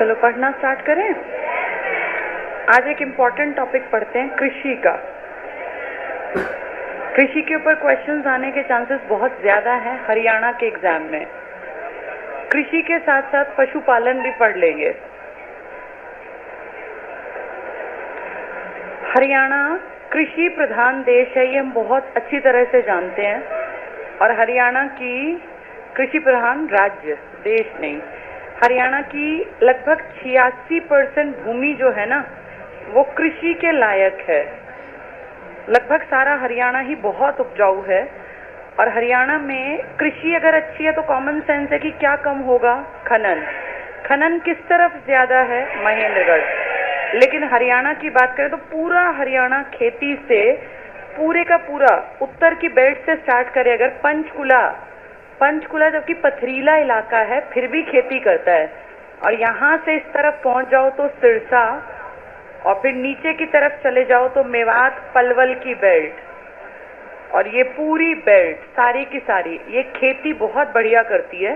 चलो पढ़ना स्टार्ट करें। आज एक इम्पॉर्टेंट टॉपिक पढ़ते हैं, कृषि का। कृषि के ऊपर क्वेश्चंस आने के चांसेस बहुत ज्यादा हैं हरियाणा के एग्जाम में। कृषि के साथ साथ पशुपालन भी पढ़ लेंगे। हरियाणा कृषि प्रधान देश है, ये हम बहुत अच्छी तरह से जानते हैं। और हरियाणा की कृषि प्रधान राज्य, देश नहीं, हरियाणा की लगभग 86% भूमि जो है ना, वो कृषि के लायक है। लगभग सारा हरियाणा ही बहुत उपजाऊ है। और हरियाणा में कृषि अगर अच्छी है तो कॉमन सेंस है कि क्या कम होगा? खनन। खनन किस तरफ ज्यादा है? महेंद्रगढ़। लेकिन हरियाणा की बात करें तो पूरा हरियाणा खेती से, पूरे का पूरा उत्तर की बेल्ट से स्टार्ट करें अगर, पंचकुला जबकि पथरीला इलाका है फिर भी खेती करता है। और यहाँ से इस तरफ पहुंच जाओ तो सिरसा, और फिर नीचे की तरफ चले जाओ तो मेवात, पलवल की बेल्ट, और ये पूरी बेल्ट सारी की सारी ये खेती बहुत बढ़िया करती है।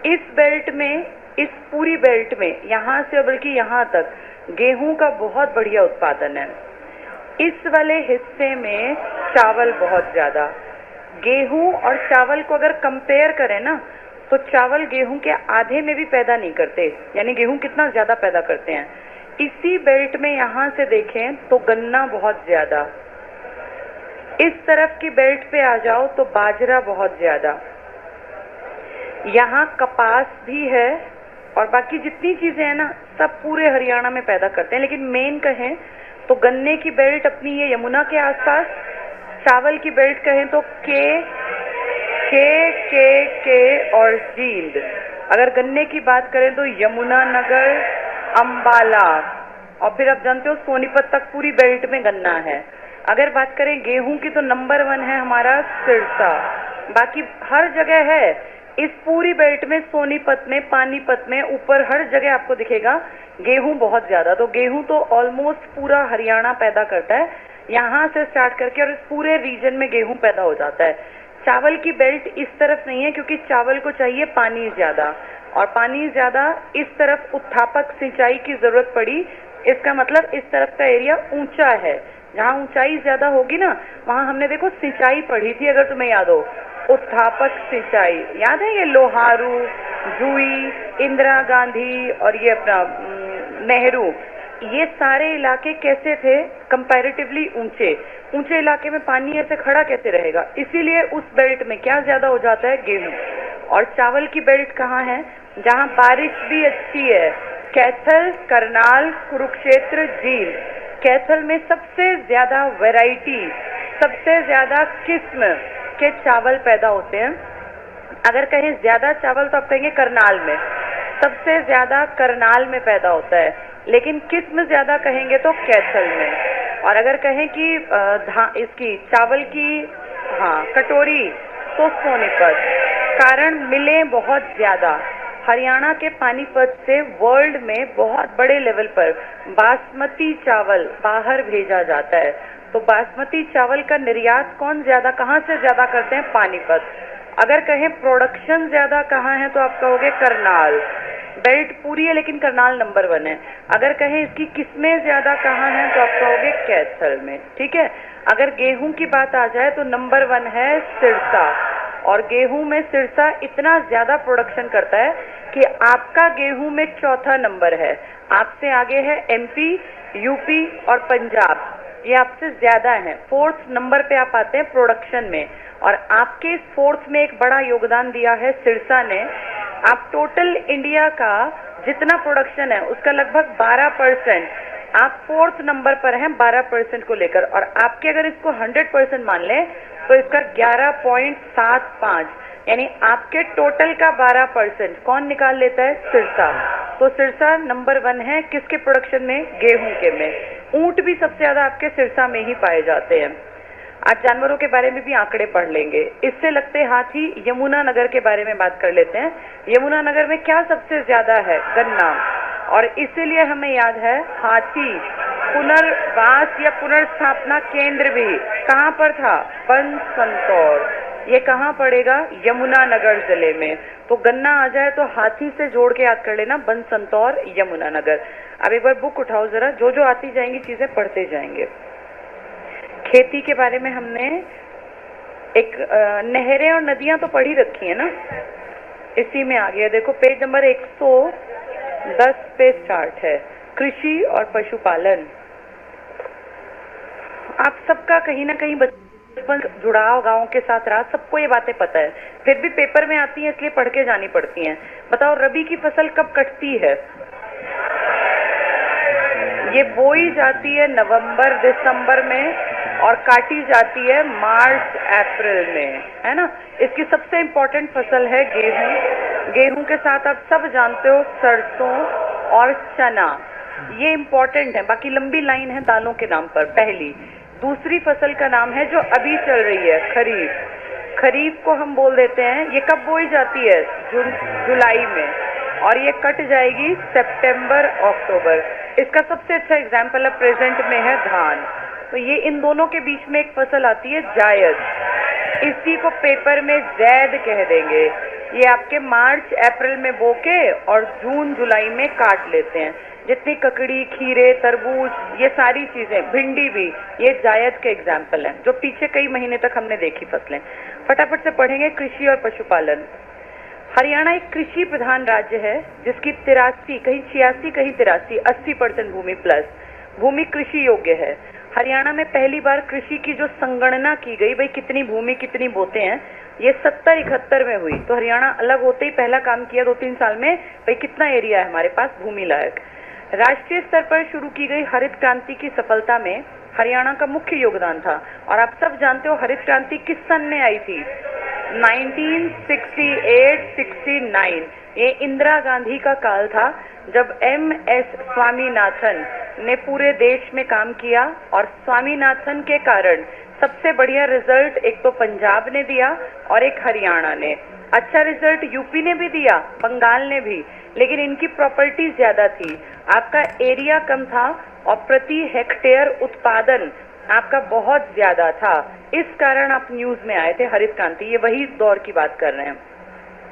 इस बेल्ट में, इस पूरी बेल्ट में यहाँ से बल्कि यहाँ तक गेहूं का बहुत बढ़िया उत्पादन है। इस वाले हिस्से में चावल बहुत ज्यादा। गेहूं और चावल को अगर कंपेयर करें ना, तो चावल गेहूं के आधे में भी पैदा नहीं करते, यानी गेहूं कितना ज्यादा पैदा करते हैं। इसी बेल्ट में यहाँ से देखें तो गन्ना बहुत ज्यादा। इस तरफ की बेल्ट पे आ जाओ तो बाजरा बहुत ज्यादा। यहाँ कपास भी है और बाकी जितनी चीजें हैं ना, सब पूरे हरियाणा में पैदा करते हैं। लेकिन मेन कहें तो गन्ने की बेल्ट अपनी ये यमुना के आसपास, चावल की बेल्ट कहें तो के और जींद। अगर गन्ने की बात करें तो यमुना नगर, अंबाला, और फिर आप जानते हो सोनीपत तक पूरी बेल्ट में गन्ना है। अगर बात करें गेहूं की तो नंबर 1 है हमारा सिरसा। बाकी हर जगह है इस पूरी बेल्ट में, सोनीपत में, पानीपत में, ऊपर हर जगह आपको दिखेगा गेहूं बहुत ज्यादा। तो गेहूं तो ऑलमोस्ट पूरा हरियाणा पैदा करता है, यहाँ से स्टार्ट करके, और इस पूरे रीजन में गेहूं पैदा हो जाता है। चावल की बेल्ट इस तरफ नहीं है क्योंकि चावल को चाहिए पानी ज्यादा, और पानी ज्यादा इस तरफ उत्थापक सिंचाई की जरूरत पड़ी। इसका मतलब इस तरफ का एरिया ऊंचा है। जहाँ ऊंचाई ज्यादा होगी ना, वहां हमने देखो सिंचाई पढ़ी थी, अगर तुम्हें याद हो, उत्थापक सिंचाई याद है? ये लोहारू, जुई, इंदिरा गांधी और ये अपना नेहरू, ये सारे इलाके कैसे थे? कंपैरेटिवली ऊंचे। ऊंचे इलाके में पानी ऐसे खड़ा कैसे रहेगा? इसीलिए उस बेल्ट में क्या ज्यादा हो जाता है? गेहूं। और चावल की बेल्ट कहाँ है? जहाँ बारिश भी अच्छी है, कैथल, करनाल, कुरुक्षेत्र, जींद। कैथल में सबसे ज्यादा वैरायटी, सबसे ज्यादा किस्म के चावल पैदा होते हैं। अगर कहें ज्यादा चावल तो आप कहेंगे करनाल में, सबसे ज्यादा करनाल में पैदा होता है। लेकिन किस्म ज्यादा कहेंगे तो कैथल में। और अगर कहें कि इसकी चावल की कटोरी तो सोनीपत। कारण मिलें बहुत ज्यादा। हरियाणा के पानीपत से वर्ल्ड में बहुत बड़े लेवल पर बासमती चावल बाहर भेजा जाता है। तो बासमती चावल का निर्यात कौन ज्यादा, कहाँ से ज्यादा करते हैं? पानीपत। अगर कहें प्रोडक्शन ज्यादा कहाँ है तो आप कहोगे करनाल। बेल्ट पूरी है लेकिन करनाल नंबर 1 है। अगर कहें इसकी किस्में ज्यादा कहाँ हैं तो आप कहोगे कैथल में। ठीक है। अगर गेहूं की बात आ जाए तो नंबर 1 है सिरसा। और गेहूं में सिरसा इतना ज्यादा प्रोडक्शन करता है कि आपका गेहूं में चौथा नंबर है। आपसे आगे है एमपी, यूपी और पंजाब, ये आपसे ज्यादा है। 4th नंबर पे आप आते हैं प्रोडक्शन में। और आपके 4th में एक बड़ा योगदान दिया है सिरसा ने। आप टोटल इंडिया का जितना प्रोडक्शन है उसका लगभग 12%, आप 4th नंबर पर हैं 12% को लेकर। और आपके अगर इसको 100% मान लें तो इसका 11.75, यानी आपके टोटल का 12% कौन निकाल लेता है? सिरसा। तो सिरसा नंबर 1 है किसके प्रोडक्शन में? गेहूं के में। ऊंट भी सबसे ज्यादा आपके सिरसा में ही पाए जाते हैं। आज जानवरों के बारे में भी आंकड़े पढ़ लेंगे। इससे लगते हाथी यमुना नगर के बारे में बात कर लेते हैं। यमुना नगर में क्या सबसे ज्यादा है? गन्ना। और इसीलिए हमें याद है हाथी पुनर्वास या पुनर्स्थापना केंद्र भी कहाँ पर था? बंसंतौर। ये कहाँ पड़ेगा? यमुनानगर जिले में। तो गन्ना आ जाए तो हाथी से जोड़ के याद कर लेना, बनसंतौर यमुनानगर। अब एक बार बुक उठाओ जरा, जो जो आती जाएंगी चीजें पढ़ते जाएंगे। खेती के बारे में हमने एक नहरें और नदियां तो पढ़ी रखी है ना, इसी में आ गया। देखो पेज नंबर 110 पे स्टार्ट है, कृषि और पशुपालन। आप सबका कहीं ना कहीं बचपन जुड़ाव गांव के साथ रहा, सबको ये बातें पता है, फिर भी पेपर में आती हैं इसलिए पढ़ के जानी पड़ती हैं। बताओ रबी की फसल कब कटती है? ये बोई जाती है नवंबर दिसंबर में और काटी जाती है मार्च अप्रैल में, है ना। इसकी सबसे इम्पोर्टेंट फसल है गेहूं। गेहूं के साथ आप सब जानते हो सरसों और चना, ये इम्पोर्टेंट है। बाकी लंबी लाइन है दालों के नाम पर। पहली दूसरी फसल का नाम है जो अभी चल रही है खरीफ। खरीफ को हम बोल देते हैं, ये कब बोई जाती है? जुलाई में, और ये कट जाएगी सितंबर अक्टूबर। इसका सबसे अच्छा एग्जाम्पल अब प्रेजेंट में है धान। तो ये इन दोनों के बीच में एक फसल आती है जायद, इसी को पेपर में जैद कह देंगे। ये आपके मार्च अप्रैल में बोके और जून जुलाई में काट लेते हैं। जितनी ककड़ी, खीरे, तरबूज, ये सारी चीजें, भिंडी भी, ये जायद के एग्जाम्पल हैं जो पीछे कई महीने तक हमने देखी फसलें। फटाफट से पढ़ेंगे कृषि और पशुपालन। हरियाणा एक कृषि प्रधान राज्य है जिसकी 83, कहीं 86, कहीं 83, 80% भूमि प्लस भूमि कृषि योग्य है। हरियाणा में पहली बार कृषि की जो संगणना की गई, भाई कितनी भूमि कितनी बोते हैं, ये 70-71 में हुई। तो हरियाणा अलग होते ही पहला काम किया 2-3 साल में, भाई कितना एरिया है हमारे पास भूमि लायक। राष्ट्रीय स्तर पर शुरू की गई हरित क्रांति की सफलता में हरियाणा का मुख्य योगदान था। और आप सब जानते हो हरित क्रांति किस सन में आई थी? 1968-69। ये इंदिरा गांधी का काल था जब MS स्वामीनाथन ने पूरे देश में काम किया। और स्वामीनाथन के कारण सबसे बढ़िया रिजल्ट एक तो पंजाब ने दिया और एक हरियाणा ने। अच्छा रिजल्ट यूपी ने भी दिया, बंगाल ने भी, लेकिन इनकी प्रॉपर्टीज ज्यादा थी, आपका एरिया कम था और प्रति हेक्टेयर उत्पादन आपका बहुत ज्यादा था। इस कारण आप न्यूज में आए थे हरित क्रांति। ये वही दौर की बात कर रहे हैं,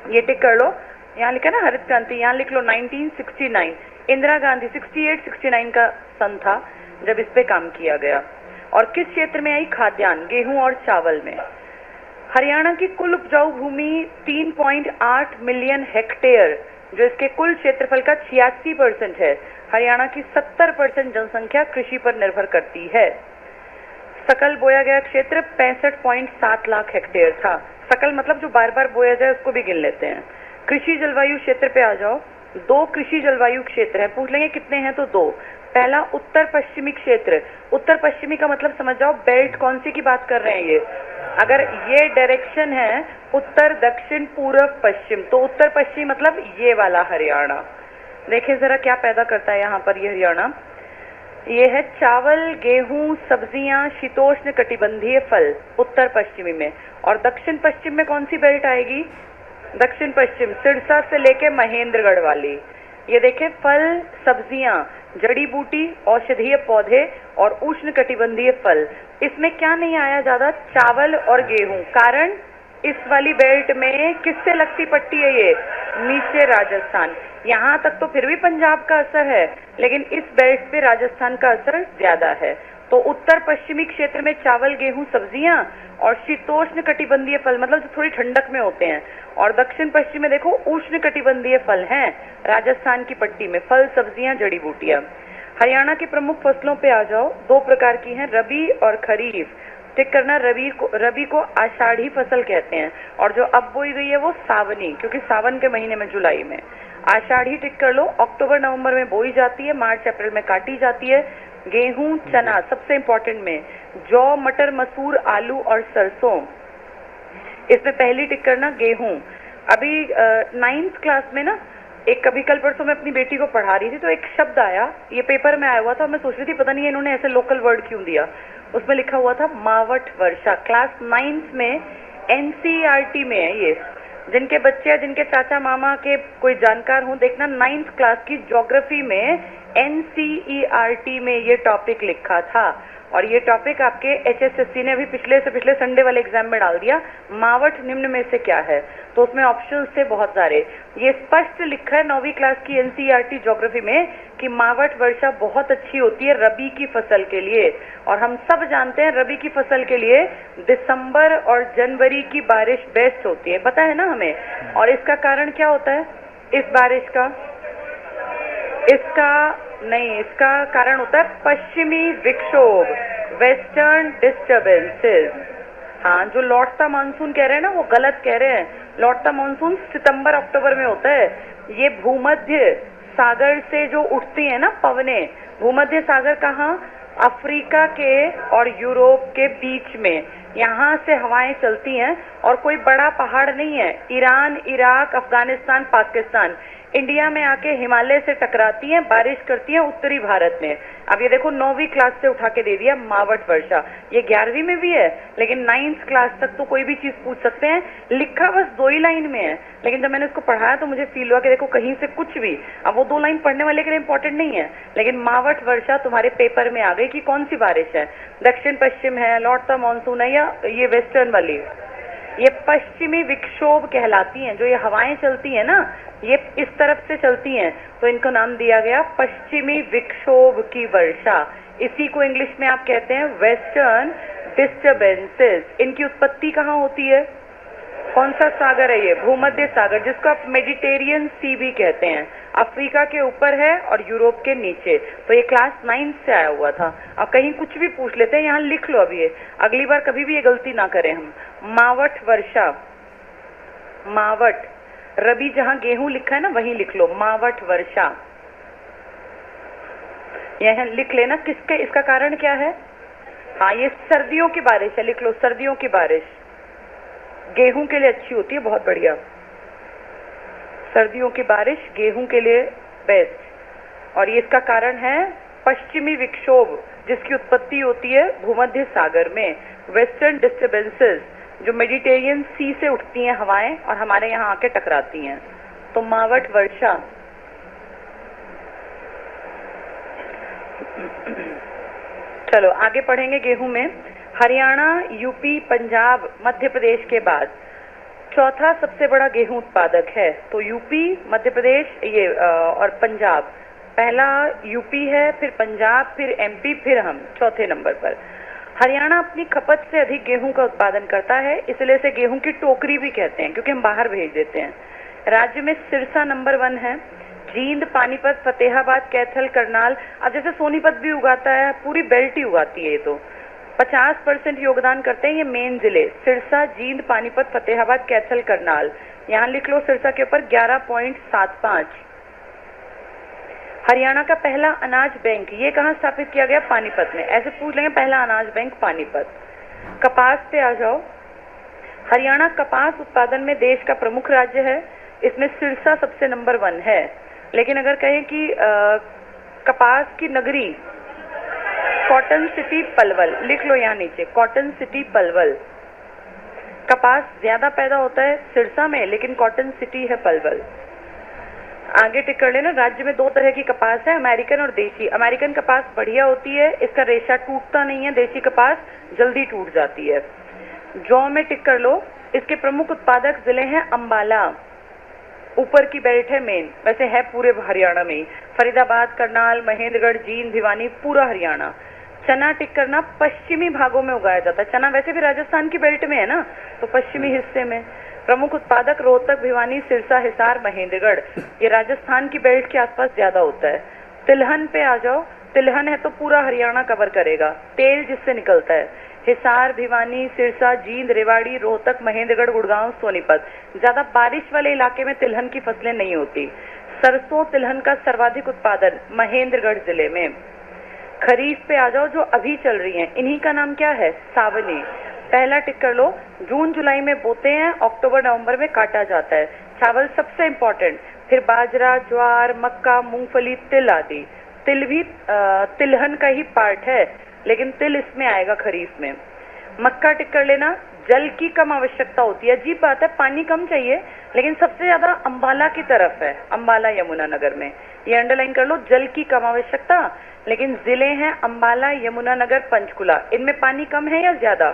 ये टिक कर लो। यहाँ लिखा ना हरित क्रांति, यहाँ लिख लो 1969। इंदिरा गांधी 68-69 का सन था जब इस पे काम किया गया। और किस क्षेत्र में आई? खाद्यान्न, गेहूं और चावल में। हरियाणा की कुल उपजाऊ भूमि 3.8 मिलियन हेक्टेयर, जो इसके कुल क्षेत्रफल का 86% है। हरियाणा की 70% जनसंख्या कृषि पर निर्भर करती है। सकल बोया गया क्षेत्र 65.7 लाख हेक्टेयर था। सकल मतलब जो बार बार बोया जाए उसको भी गिन लेते हैं। कृषि जलवायु क्षेत्र पे आ जाओ। 2 कृषि जलवायु क्षेत्र है, पूछ लेंगे कितने हैं तो 2। पहला उत्तर पश्चिमी क्षेत्र। उत्तर पश्चिमी का मतलब समझ जाओ बेल्ट कौन सी की बात कर रहे हैं ये। अगर ये डायरेक्शन है उत्तर दक्षिण पूर्व पश्चिम, तो उत्तर पश्चिम मतलब ये वाला हरियाणा। देखें जरा क्या पैदा करता है यहाँ पर ये हरियाणा। ये है चावल, गेहूं, सब्जियां, शीतोष्ण कटिबंधीय फल उत्तर पश्चिमी में। और दक्षिण पश्चिम में कौन सी बेल्ट आएगी? दक्षिण पश्चिम सिरसा से लेके महेंद्रगढ़ वाली। ये देखें फल, सब्जियां, जड़ी बूटी, औषधीय पौधे और उष्ण कटिबंधीय फल। इसमें क्या नहीं आया ज्यादा? चावल और गेहूं। कारण इस वाली बेल्ट में किससे लगती पट्टी है ये? नीचे राजस्थान। यहाँ तक तो फिर भी पंजाब का असर है, लेकिन इस बेल्ट पे राजस्थान का असर ज्यादा है। तो उत्तर पश्चिमी क्षेत्र में चावल, गेहूं, सब्जियां और शीतोष्ण कटिबंधीय फल, मतलब जो थोड़ी ठंडक में होते हैं। और दक्षिण पश्चिम में देखो उष्ण कटिबंधीय फल हैं राजस्थान की पट्टी में, फल, सब्जियां, जड़ी बूटियां। हरियाणा की प्रमुख फसलों पे आ जाओ। 2 प्रकार की हैं, रबी और खरीफ। टिक करना, रबी को आषाढ़ी फसल कहते हैं और जो अब बोई गई है वो सावनी, क्योंकि सावन के महीने में जुलाई में। आषाढ़ी टिक कर लो, अक्टूबर नवंबर में बोई जाती है, मार्च अप्रैल में काटी जाती है। गेहूं, चना सबसे इंपॉर्टेंट में, जौ, मटर, मसूर, आलू और सरसों। इसमें पहली टिक करना गेहूं। अभी 9th क्लास में ना, एक कभी कल परसों मैं अपनी बेटी को पढ़ा रही थी तो एक शब्द आया, ये पेपर में आया हुआ था, मैं सोच रही थी पता नहीं इन्होंने ऐसे लोकल वर्ड क्यों दिया। उसमें लिखा हुआ था मावट वर्षा। क्लास 9th में NCERT में है ये। जिनके बच्चे या जिनके चाचा मामा के कोई जानकार हों, देखना 9th क्लास की ज्योग्राफी में NCERT में ये टॉपिक लिखा था। और ये टॉपिक आपके HSSC ने अभी पिछले से पिछले संडे वाले एग्जाम में डाल दिया। मावठ निम्न में से क्या है? तो उसमें ऑप्शंस थे बहुत सारे। ये स्पष्ट लिखा है 9वीं क्लास की NCERT ज्योग्राफी में कि मावठ वर्षा बहुत अच्छी होती है रबी की फसल के लिए। और हम सब जानते हैं रबी की फसल के लिए दिसंबर और जनवरी की बारिश बेस्ट होती है, पता है ना हमें। और इसका कारण क्या होता है इस बारिश का? इसका कारण होता है पश्चिमी विक्षोभ, वेस्टर्न डिस्टर्बेंसेस। हाँ, जो लौटता मानसून कह रहे हैं ना वो गलत कह रहे हैं। लौटता मानसून सितंबर अक्टूबर में होता है। ये भूमध्य सागर से जो उठती है ना पवनें, भूमध्य सागर कहाँ? अफ्रीका के और यूरोप के बीच में, यहाँ से हवाएं चलती हैं। और कोई बड़ा पहाड़ नहीं है। Iran, Iraq, Afghanistan, Pakistan India में आके हिमालय से टकराती हैं, बारिश करती हैं उत्तरी भारत में। अब ये देखो 9वीं क्लास से उठा के दे दिया मावठ वर्षा। ये 11वीं में भी है, लेकिन 9th क्लास तक तो कोई भी चीज पूछ सकते हैं। लिखा बस 2 ही लाइन में है, लेकिन जब मैंने इसको पढ़ाया तो मुझे फील हुआ कि देखो कहीं से कुछ भी, अब वो 2 लाइन पढ़ने वाले के लिए इंपॉर्टेंट नहीं है, लेकिन मावठ वर्षा तुम्हारे पेपर में आ गई कि कौन सी बारिश है, दक्षिण पश्चिम है, लौटता मानसून है, या ये वेस्टर्न वाली। ये पश्चिमी विक्षोभ कहलाती हैं। जो ये हवाएं चलती हैं ना, ये इस तरफ से चलती हैं, तो इनको नाम दिया गया पश्चिमी विक्षोभ की वर्षा। इसी को इंग्लिश में आप कहते हैं वेस्टर्न डिस्टर्बेंसेस। इनकी उत्पत्ति कहाँ होती है? कौन सा सागर है ये? भूमध्य सागर, जिसको आप मेडिटेरियन सी भी कहते हैं। अफ्रीका के ऊपर है और यूरोप के नीचे। तो ये क्लास 9 से आया हुआ था। अब कहीं कुछ भी पूछ लेते हैं, यहाँ लिख लो अभी ये, अगली बार कभी भी ये गलती ना करें हम। मावठ वर्षा, मावठ, रबी जहां गेहूं लिखा है ना वहीं लिख लो मावठ वर्षा। यह लिख लेना। किसके, इसका कारण क्या है? हाँ, ये सर्दियों की बारिश है, लिख लो सर्दियों की बारिश। गेहूं के लिए अच्छी होती है, बहुत बढ़िया। सर्दियों की बारिश गेहूं के लिए बेस्ट। और ये इसका कारण है पश्चिमी विक्षोभ, जिसकी उत्पत्ति होती है भूमध्य सागर में। वेस्टर्न डिस्टर्बेंसेस, जो मेडिटेरियन सी से उठती हैं हवाएं और हमारे यहाँ आके टकराती हैं। तो मावठ वर्षा। चलो आगे पढ़ेंगे गेहूं में। हरियाणा, यूपी, पंजाब, मध्य प्रदेश के बाद चौथा सबसे बड़ा गेहूं उत्पादक है। तो यूपी, मध्य प्रदेश ये और पंजाब। पहला यूपी है, फिर पंजाब, फिर एमपी, फिर हम चौथे नंबर पर। हरियाणा अपनी खपत से अधिक गेहूं का उत्पादन करता है, इसलिए इसे गेहूं की टोकरी भी कहते हैं, क्योंकि हम बाहर भेज देते हैं। राज्य में सिरसा नंबर 1 है। जींद, पानीपत, फतेहाबाद, कैथल, करनाल, अब जैसे सोनीपत भी उगाता है, पूरी बेल्ट ही उगाती है। ये तो 50% योगदान करते हैं ये मेन जिले, सिरसा, जींद, पानीपत, फतेहाबाद, कैथल, करनाल। यहाँ लिख लो सिरसा के ऊपर 11.75। हरियाणा का पहला अनाज बैंक ये कहाँ स्थापित किया गया? पानीपत में। ऐसे पूछ लेंगे, पहला अनाज बैंक पानीपत। कपास पे आ जाओ। हरियाणा कपास उत्पादन में देश का प्रमुख राज्य है। इसमें सिरसा सबसे नंबर 1 है। लेकिन अगर कहें कि कपास की नगरी, कॉटन सिटी पलवल, लिख लो यहाँ नीचे, कॉटन सिटी पलवल। कपास ज्यादा पैदा होता है सिरसा में, लेकिन कॉटन सिटी है पलवल। आगे टिक कर लेना। राज्य में 2 तरह की कपास है, अमेरिकन और देशी। अमेरिकन कपास बढ़िया होती है, इसका रेशा टूटता नहीं है। देशी कपास जल्दी टूट जाती है। जौ में टिक कर लो। इसके प्रमुख उत्पादक जिले हैं अंबाला, ऊपर की बेल्ट है मेन, वैसे है पूरे हरियाणा में ही। फरीदाबाद, करनाल, महेंद्रगढ़, जींद, भिवानी, पूरा हरियाणा। चना टिक करना, पश्चिमी भागों में उगाया जाता है। चना वैसे भी राजस्थान की बेल्ट में है ना, तो पश्चिमी हिस्से में। प्रमुख उत्पादक रोहतक, भिवानी, सिरसा, हिसार, महेंद्रगढ़, ये राजस्थान की बेल्ट के आसपास ज्यादा होता है। तिलहन पे आ जाओ। तिलहन है तो पूरा हरियाणा कवर करेगा, तेल जिससे निकलता है। हिसार, भिवानी, सिरसा, जींद, रेवाड़ी, रोहतक, महेंद्रगढ़, गुड़गांव, सोनीपत। ज्यादा बारिश वाले इलाके में तिलहन की फसलें नहीं होती। सरसों, तिलहन का सर्वाधिक उत्पादन महेंद्रगढ़ जिले में। खरीफ पे आ जाओ, जो अभी चल रही हैं, इन्हीं का नाम क्या है? सावनी। पहला टिक कर लो। जून जुलाई में बोते हैं, अक्टूबर नवंबर में काटा जाता है। चावल सबसे इम्पोर्टेंट, फिर बाजरा, ज्वार, मक्का, मूंगफली, तिल आदि। तिल भी तिलहन का ही पार्ट है, लेकिन तिल इसमें आएगा खरीफ में। मक्का टिक कर लेना। जल की कम आवश्यकता होती है। अजीब बात है, पानी कम चाहिए, लेकिन सबसे ज्यादा अंबाला की तरफ है, अंबाला यमुनानगर में। ये अंडरलाइन कर लो, जल की कम आवश्यकता, लेकिन जिले हैं अंबाला, यमुनानगर, पंचकुला। इनमें पानी कम है या ज्यादा?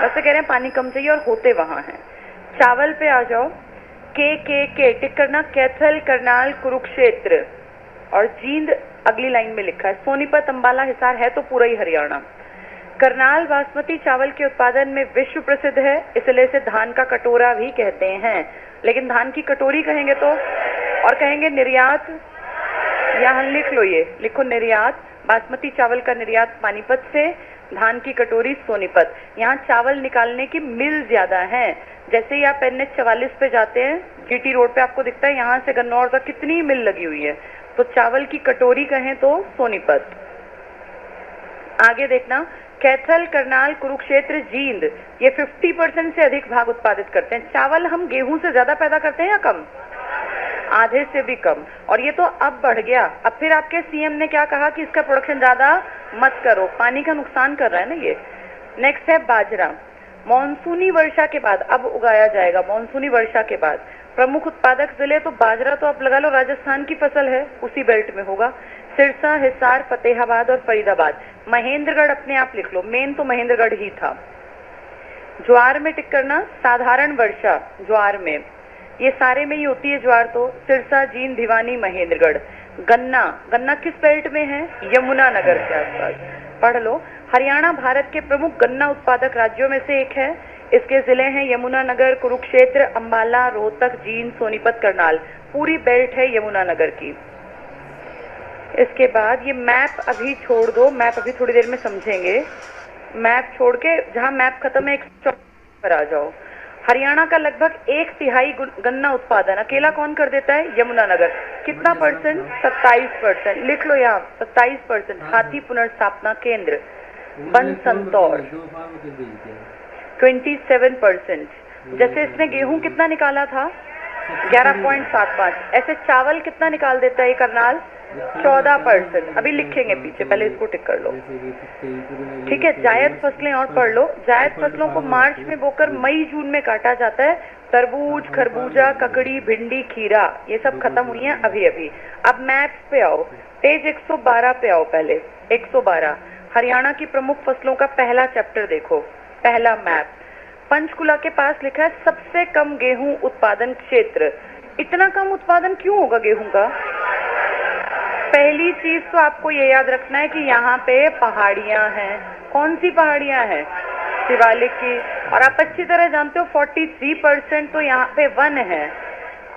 वैसे कह रहे हैं पानी कम चाहिए और होते वहां हैं। चावल पे आ जाओ, के टिक करना, कैथल, करनाल, कुरुक्षेत्र और जींद अगली लाइन में लिखा है। सोनीपत, अंबाला, हिसार है तो पूरा ही हरियाणा। करनाल बासमती चावल के उत्पादन में विश्व प्रसिद्ध है, इसलिए इसे धान का कटोरा भी कहते हैं। लेकिन धान की कटोरी कहेंगे तो, और कहेंगे निर्यात, यहाँ लिख लो, ये लिखो निर्यात, बासमती चावल का निर्यात पानीपत से, धान की कटोरी सोनीपत। यहाँ चावल निकालने की मिल ज्यादा है। जैसे ही आप NH 44 पे जाते हैं, GT रोड पे आपको दिखता है यहाँ से गन्नौर तक कितनी मिल लगी हुई है। तो चावल की कटोरी कहें तो सोनीपत। आगे देखना, कैथल, करनाल, कुरुक्षेत्र, जींद, ये 50% से अधिक भाग उत्पादित करते हैं। चावल हम गेहूं से ज्यादा पैदा करते हैं या कम? आधे से भी कम। और ये तो अब बढ़ गया। अब फिर आपके CM ने क्या कहा कि इसका प्रोडक्शन ज्यादा मत करो, पानी का नुकसान कर रहा है ना ये। नेक्स्ट है बाजरा। मॉनसूनी वर्षा के बाद अब उगाया जाएगा, मॉनसूनी वर्षा के बाद। प्रमुख उत्पादक जिले तो बाजरा तो आप लगा लो राजस्थान की फसल है, उसी बेल्ट में होगा। सिरसा, हिसार, फतेहाबाद और फरीदाबाद। महेंद्रगढ़ अपने आप लिख लो, मेन तो महेंद्रगढ़ ही था। ज्वार में टिक करना, साधारण वर्षा ज्वार में, ये सारे में ही होती है ज्वार तो। सिरसा, जींद, भिवानी, महेंद्रगढ़। गन्ना, गन्ना किस बेल्ट में है? यमुनानगर के आसपास, पढ़ लो। हरियाणा भारत के प्रमुख गन्ना उत्पादक राज्यों में से एक है। इसके जिले हैं यमुनानगर, कुरुक्षेत्र, अंबाला, रोहतक, जींद, सोनीपत, करनाल। पूरी बेल्ट है यमुनानगर की। इसके बाद ये मैप अभी छोड़ दो, मैप अभी थोड़ी देर में समझेंगे। मैप छोड़ के जहां मैप खत्म है 104 पर आ जाओ। हरियाणा का लगभग 1/3 गन्ना उत्पादन अकेला कौन कर देता है? यमुनानगर। कितना परसेंट? 27%। लिख लो यहाँ 27%। हाथी पुनर्स्थापना केंद्र, बन संतौर 27%। जैसे इसने गेहूं कितना निकाला था? 11.75। ऐसे चावल कितना निकाल देता है ये करनाल? 14%। अभी लिखेंगे पीछे, पहले इसको टिक कर लो, ठीक है। जायद फसलें और पढ़ लो। जायद फसलों को मार्च में बोकर मई जून में काटा जाता है। तरबूज, खरबूजा, ककड़ी, भिंडी, खीरा, ये सब खत्म हुई हैं अभी अभी। अब मैप्स पे आओ, पेज 112 पे आओ। पहले 112 हरियाणा की प्रमुख फसलों का पहला चैप्टर देखो, पहला मैप। पंचकुला के पास लिखा है सबसे कम गेहूं उत्पादन क्षेत्र। इतना कम उत्पादन क्यों होगा गेहूं का? पहली चीज तो आपको ये याद रखना है कि यहाँ पे पहाड़ियां हैं। कौन सी पहाड़ियां हैं? शिवालिक की। और आप अच्छी तरह जानते हो 43% तो यहाँ पे वन है।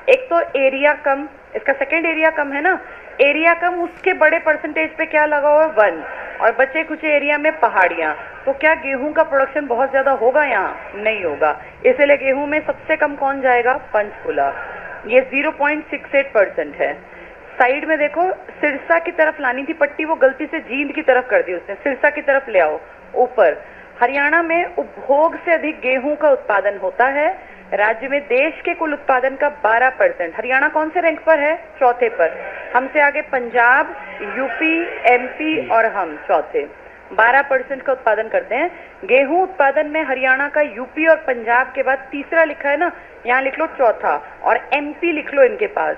एक तो एरिया कम, इसका सेकंड एरिया कम है ना, एरिया कम, उसके बड़े परसेंटेज पे क्या लगा हुआ है? वन। और बचे कुछ एरिया में पहाड़ियां। तो क्या गेहूं का प्रोडक्शन बहुत ज्यादा होगा यहाँ? नहीं होगा। इसलिए गेहूं में सबसे कम कौन जाएगा? पंचकुला। ये 0.68% है। साइड में देखो, सिरसा की तरफ लानी थी पट्टी, वो गलती से जींद की तरफ कर दी उसने। सिरसा की तरफ ले आओ ऊपर। हरियाणा में उपभोग से अधिक गेहूं का उत्पादन होता है। राज्य में देश के कुल उत्पादन का 12%। हरियाणा कौन से रैंक पर है? चौथे पर। हमसे आगे पंजाब, यूपी, MP और हम चौथे। 12% का उत्पादन करते हैं। गेहूं उत्पादन में हरियाणा का यूपी और पंजाब के बाद तीसरा लिखा है ना, यहाँ लिख लो चौथा, और MP लिख लो इनके पास।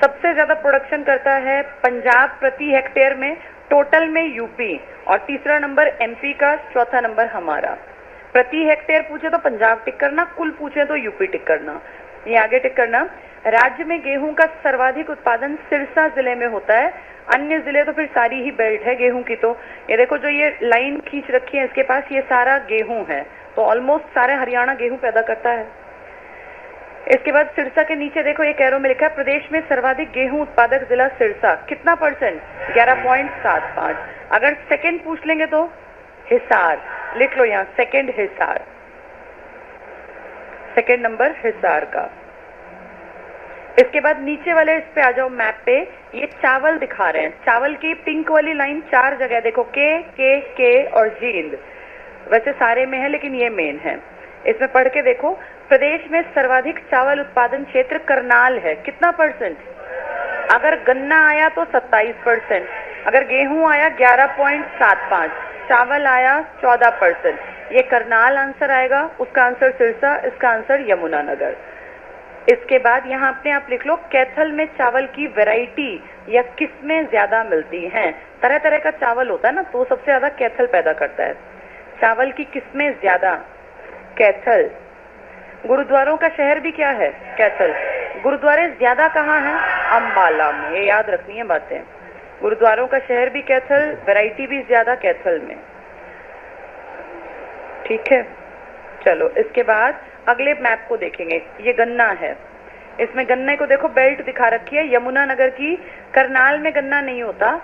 सबसे ज्यादा प्रोडक्शन करता है पंजाब प्रति हेक्टेयर में, टोटल में यूपी, और तीसरा नंबर MP का, चौथा नंबर हमारा। प्रति हेक्टेयर पूछे तो पंजाब टिक करना, कुल पूछे तो यूपी टिक करना। ये आगे टिक करना। राज्य में गेहूं का सर्वाधिक उत्पादन सिरसा जिले में होता है। अन्य जिले तो फिर सारी ही बेल्ट है गेहूं की। तो ये देखो जो ये लाइन खींच रखी है इसके पास, ये सारा गेहूं है। तो ऑलमोस्ट सारे हरियाणा गेहूं पैदा करता है। इसके बाद सिरसा के नीचे देखो एक एरो में लिखा है प्रदेश में सर्वाधिक गेहूं उत्पादक जिला सिरसा। कितना परसेंट? 11.75। अगर सेकंड पूछ लेंगे तो हिसार, लिख लो यहाँ second Hisar, second number Hisar का। इसके बाद नीचे वाले इस पे आ जाओ मैप पे, ये चावल दिखा रहे हैं। चावल की पिंक वाली लाइन 4 जगह देखो, के और जींद। वैसे सारे में है लेकिन ये मेन है। इसमें पढ़ के देखो, प्रदेश में सर्वाधिक चावल उत्पादन क्षेत्र करनाल है। कितना परसेंट? अगर गन्ना आया तो 27%, अगर गेहूं आया 11.75, चावल आया 14%। ये करनाल आंसर आएगा, उसका आंसर सिरसा, इसका आंसर यमुनानगर। इसके बाद यहाँ अपने आप लिख लो, कैथल में चावल की वैरायटी या किस्में ज्यादा मिलती हैं। तरह तरह का चावल होता है ना, तो सबसे ज्यादा कैथल पैदा करता है। चावल की किस्में ज्यादा, कैथल। गुरुद्वारों का शहर भी क्या है? कैथल। गुरुद्वारे ज्यादा कहाँ हैं? अंबाला में। ये याद रखनी है बातें। गुरुद्वारों का शहर भी कैथल, वैरायटी भी ज्यादा कैथल में। ठीक है, चलो इसके बाद अगले मैप को देखेंगे। ये गन्ना है, इसमें गन्ने को देखो बेल्ट दिखा रखी है यमुनानगर की। करनाल में गन्ना नहीं होता,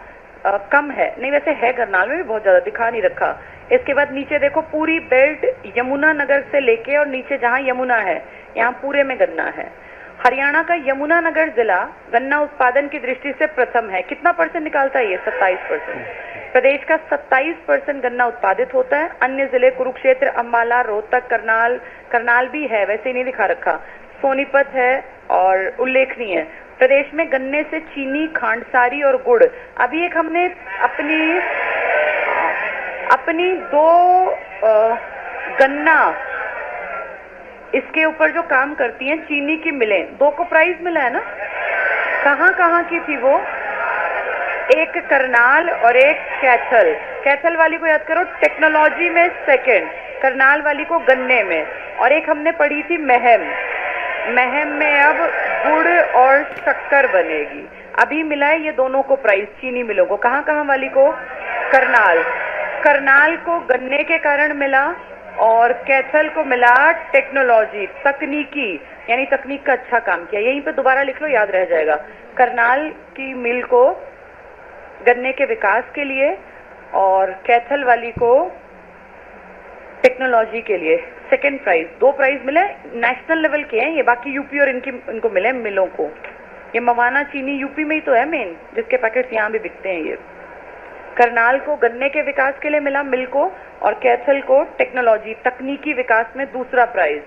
कम है, नहीं वैसे है करनाल में भी बहुत ज्यादा, दिखा नहीं रखा। इसके बाद नीचे देखो पूरी बेल्ट यमुनानगर से लेके और नीचे जहाँ यमुना है यहाँ पूरे में गन्ना है। हरियाणा का यमुनानगर जिला गन्ना उत्पादन की दृष्टि से प्रथम है। कितना परसेंट निकालता है ये? 27%। प्रदेश का 27% गन्ना उत्पादित होता है। अन्य जिले कुरुक्षेत्र, अंबाला, रोहतक, करनाल भी है, वैसे नहीं दिखा रखा, सोनीपत है और उल्लेखनीय है। प्रदेश में गन्ने से चीनी, खांडसारी और गुड़। अभी एक हमने अपनी दो गन्ना इसके ऊपर जो काम करती हैं चीनी की मिलें, दो को प्राइज मिला है ना। कहाँ कहाँ की थी वो? एक करनाल और एक कैथल। कैथल वाली को याद करो, टेक्नोलॉजी में सेकंड, करनाल वाली को गन्ने में। और एक हमने पढ़ी थी महम। महम में अब गुड़ और शक्कर बनेगी। अभी मिला है ये दोनों को प्राइज, चीनी मिलों को। कहाँ कहाँ वाली को? करनाल। करनाल को गन्ने के कारण मिला और कैथल को मिला टेक्नोलॉजी, तकनीकी, यानी तकनीक का अच्छा काम किया। यहीं पे दोबारा लिख लो, याद रह जाएगा। करनाल की मिल को गन्ने के विकास के लिए और कैथल वाली को टेक्नोलॉजी के लिए। सेकंड प्राइज, दो प्राइज मिले, नेशनल लेवल के हैं ये, बाकी यूपी और इनको मिले मिलों को। ये मवाना चीनी यूपी में ही तो है मेन, जिसके पैकेट्स यहाँ भी बिकते हैं ये। करनाल को गन्ने के विकास के लिए मिला मिल को, और कैथल को टेक्नोलॉजी, तकनीकी विकास में दूसरा प्राइज।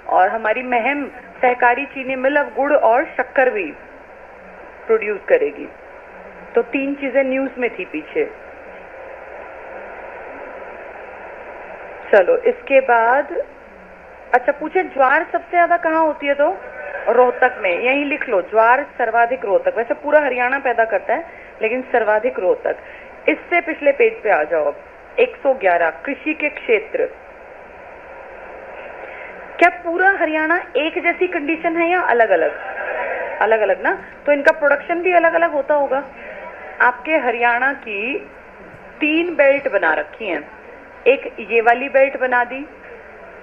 और हमारी महम सहकारी चीनी मिल अब गुड़ और शक्कर भी प्रोड्यूस करेगी। तो तीन चीजें न्यूज में थी पीछे। चलो इसके बाद अच्छा पूछे, ज्वार सबसे ज्यादा कहाँ होती है? तो रोहतक में। यहीं लिख लो, ज्वार सर्वाधिक रोहतक। वैसे पूरा हरियाणा पैदा करता है लेकिन सर्वाधिक रोहतक। इससे पिछले पेज पे आ जाओ अब। 111 कृषि के क्षेत्र। क्या पूरा हरियाणा एक जैसी कंडीशन है या अलग अलग? अलग अलग ना, तो इनका प्रोडक्शन भी अलग अलग होता होगा। आपके हरियाणा की 3 बेल्ट बना रखी हैं, एक ये वाली बेल्ट बना दी,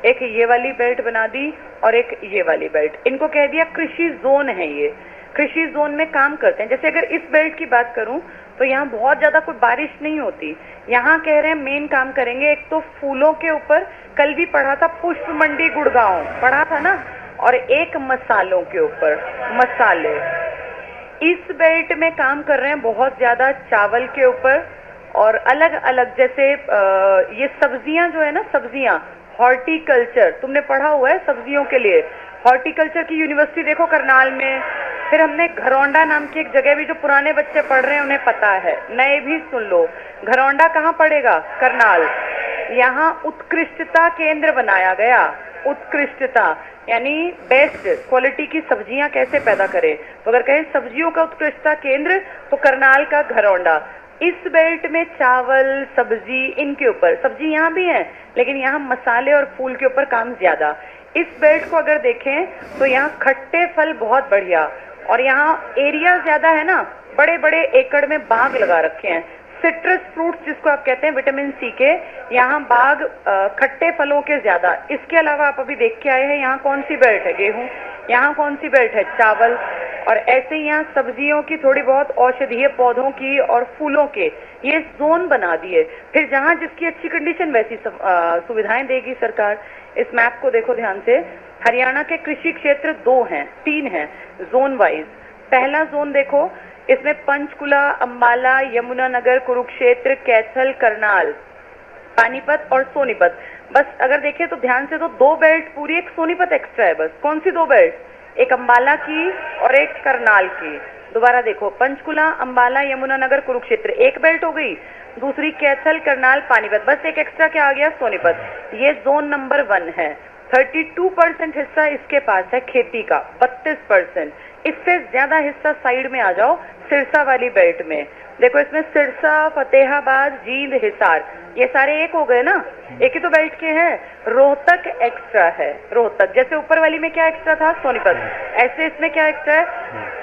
एक ये वाली बेल्ट बना दी और एक ये वाली बेल्ट। इनको कह दिया कृषि जोन है। ये कृषि जोन में काम करते हैं। जैसे अगर इस बेल्ट की बात करूं तो यहाँ बहुत ज्यादा कोई बारिश नहीं होती। यहाँ कह रहे हैं मेन काम करेंगे एक तो फूलों के ऊपर, कल भी पढ़ा था पुष्प मंडी गुड़गांव पढ़ा था ना, और एक मसालों के ऊपर, मसाले। इस बेल्ट में काम कर रहे हैं बहुत ज्यादा चावल के ऊपर और अलग अलग, जैसे ये सब्जियां जो है ना, सब्जियां, हॉर्टिकल्चर तुमने पढ़ा हुआ है सब्जियों के लिए। हॉर्टिकल्चर की यूनिवर्सिटी देखो करनाल में। फिर हमने घरौंडा नाम की एक जगह भी, जो पुराने बच्चे पढ़ रहे हैं उन्हें पता है, नए भी सुन लो। घरौंडा कहाँ पड़ेगा? करनाल। यहाँ उत्कृष्टता केंद्र बनाया गया। उत्कृष्टता यानी बेस्ट क्वालिटी की सब्जियां कैसे पैदा करें, तो अगर कहें सब्जियों का उत्कृष्टता केंद्र तो करनाल का घरौंडा। इस बेल्ट में चावल, सब्जी, इनके ऊपर, सब्जी यहाँ भी है लेकिन यहाँ मसाले और फूल के ऊपर काम ज्यादा। इस बेल्ट को अगर देखें तो यहाँ खट्टे फल बहुत बढ़िया, और यहाँ एरिया ज्यादा है ना, बड़े बड़े एकड़ में बाग लगा रखे हैं। सिट्रस फ्रूट्स जिसको आप कहते हैं, विटामिन सी के, यहाँ बाग खट्टे फलों के ज्यादा। इसके अलावा आप अभी देख के आए हैं यहाँ कौन सी बेल्ट है? गेहूं। यहाँ कौन सी बेल्ट है? चावल। और ऐसे ही यहाँ सब्जियों की, थोड़ी बहुत औषधीय पौधों की और फूलों के ये जोन बना दिए। फिर जहाँ जिसकी अच्छी कंडीशन वैसी सुविधाएं देगी सरकार। इस मैप को देखो ध्यान से। हरियाणा के कृषि क्षेत्र 2 हैं, 3 हैं जोन वाइज। पहला जोन देखो, इसमें पंचकुला, अंबाला, यमुनानगर, कुरुक्षेत्र, कैथल, करनाल, पानीपत और सोनीपत। बस अगर देखें तो ध्यान से, तो 2 बेल्ट पूरी, एक सोनीपत एक्स्ट्रा है बस। कौन सी 2 बेल्ट? एक अंबाला की और एक करनाल की। दोबारा देखो, पंचकुला, अंबाला, यमुनानगर, कुरुक्षेत्र, एक बेल्ट हो गई। दूसरी कैथल, करनाल, पानीपत, बस एक एक्स्ट्रा क्या आ गया, सोनीपत। ये जोन नंबर 1 है। 32% हिस्सा इसके पास है खेती का, 32%। इससे ज्यादा हिस्सा साइड में आ जाओ सिरसा वाली बेल्ट में। देखो इसमें सिरसा, फतेहाबाद, जींद, हिसार, ये सारे एक हो गए ना, एक ही तो बेल्ट के हैं। रोहतक एक्स्ट्रा है, रोहतक जैसे ऊपर वाली में क्या एक्स्ट्रा था, सोनीपत, ऐसे इसमें क्या एक्स्ट्रा है,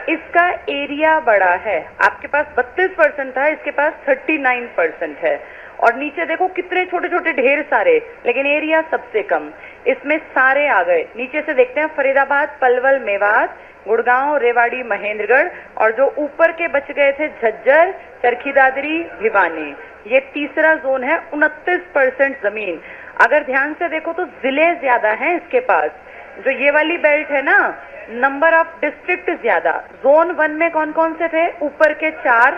इसका एरिया बड़ा है। आपके पास 32% था, इसके पास 39% है। और नीचे देखो कितने छोटे छोटे ढेर सारे, लेकिन एरिया सबसे कम। इसमें सारे आ गए। नीचे से देखते हैं, फरीदाबाद, पलवल, मेवात, गुड़गांव, रेवाड़ी, महेंद्रगढ़, और जो ऊपर के बच गए थे झज्जर, चरखी दादरी, भिवानी, ये तीसरा जोन है। 29% जमीन। अगर ध्यान से देखो तो जिले ज्यादा हैं इसके पास। जो ये वाली बेल्ट है ना, नंबर ऑफ डिस्ट्रिक्ट ज्यादा। जोन 1 में कौन कौन से थे, ऊपर के 4,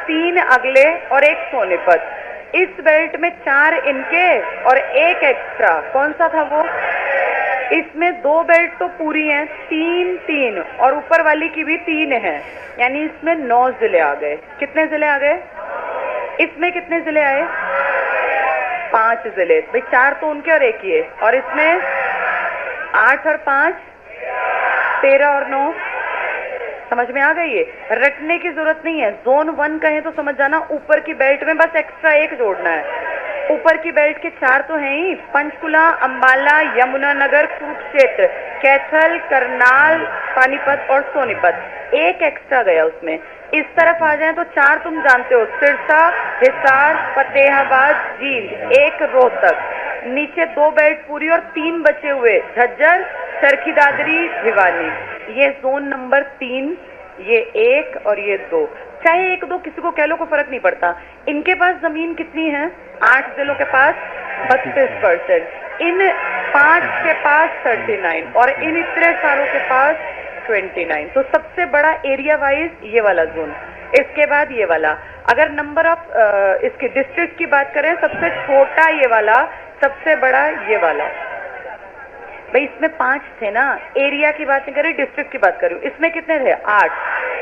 3 अगले और 1 सोनीपत। इस बेल्ट में 4 इनके और 1 एक्स्ट्रा, कौन सा था वो, इसमें 2 बेल्ट तो पूरी हैं, 3 और ऊपर वाली की भी 3 है, यानी इसमें 9 जिले आ गए। कितने जिले आ गए, इसमें कितने जिले आए, 5 जिले। भाई 4 तो उनके और 1 ये, और इसमें 8 और 5, 13 और 9, समझ में आ गई। ये रटने की जरूरत नहीं है। जोन 1 कहें तो समझ जाना, ऊपर की बेल्ट में बस एक्स्ट्रा 1 जोड़ना है। ऊपर की बेल्ट के 4 तो हैं ही, पंचकुला, अंबाला, यमुनानगर, कुरुक्षेत्र, कैथल, करनाल, पानीपत और सोनीपत। 1 एक्स्ट्रा गया उसमें। इस तरफ आ जाए तो 4 तुम जानते हो, सिरसा, हिसार, फतेहाबाद, जींद, 1 रोहतक। नीचे 2 बेल्ट पूरी और 3 बचे हुए, झज्जर, चरखी दादरी, भिवानी। ये जोन नंबर 3, ये 1 और ये 2। चाहे 1-2 किसी को कह लो, कोई फर्क नहीं पड़ता। इनके पास जमीन कितनी है, 8 जिलों के पास 32%, इन 5 के पास 39 और इन इतने सारों के पास 29। तो सबसे बड़ा एरिया वाइज ये वाला जोन। इसके बाद ये वाला। अगर नंबर ऑफ इसकी डिस्ट्रिक्ट की बात करें, सबसे छोटा ये वाला, सबसे बड़ा ये वाला। भाई इसमें 5 थे ना, एरिया की बात नहीं कर रही, डिस्ट्रिक्ट की बात कर रही हूँ। इसमें कितने थे,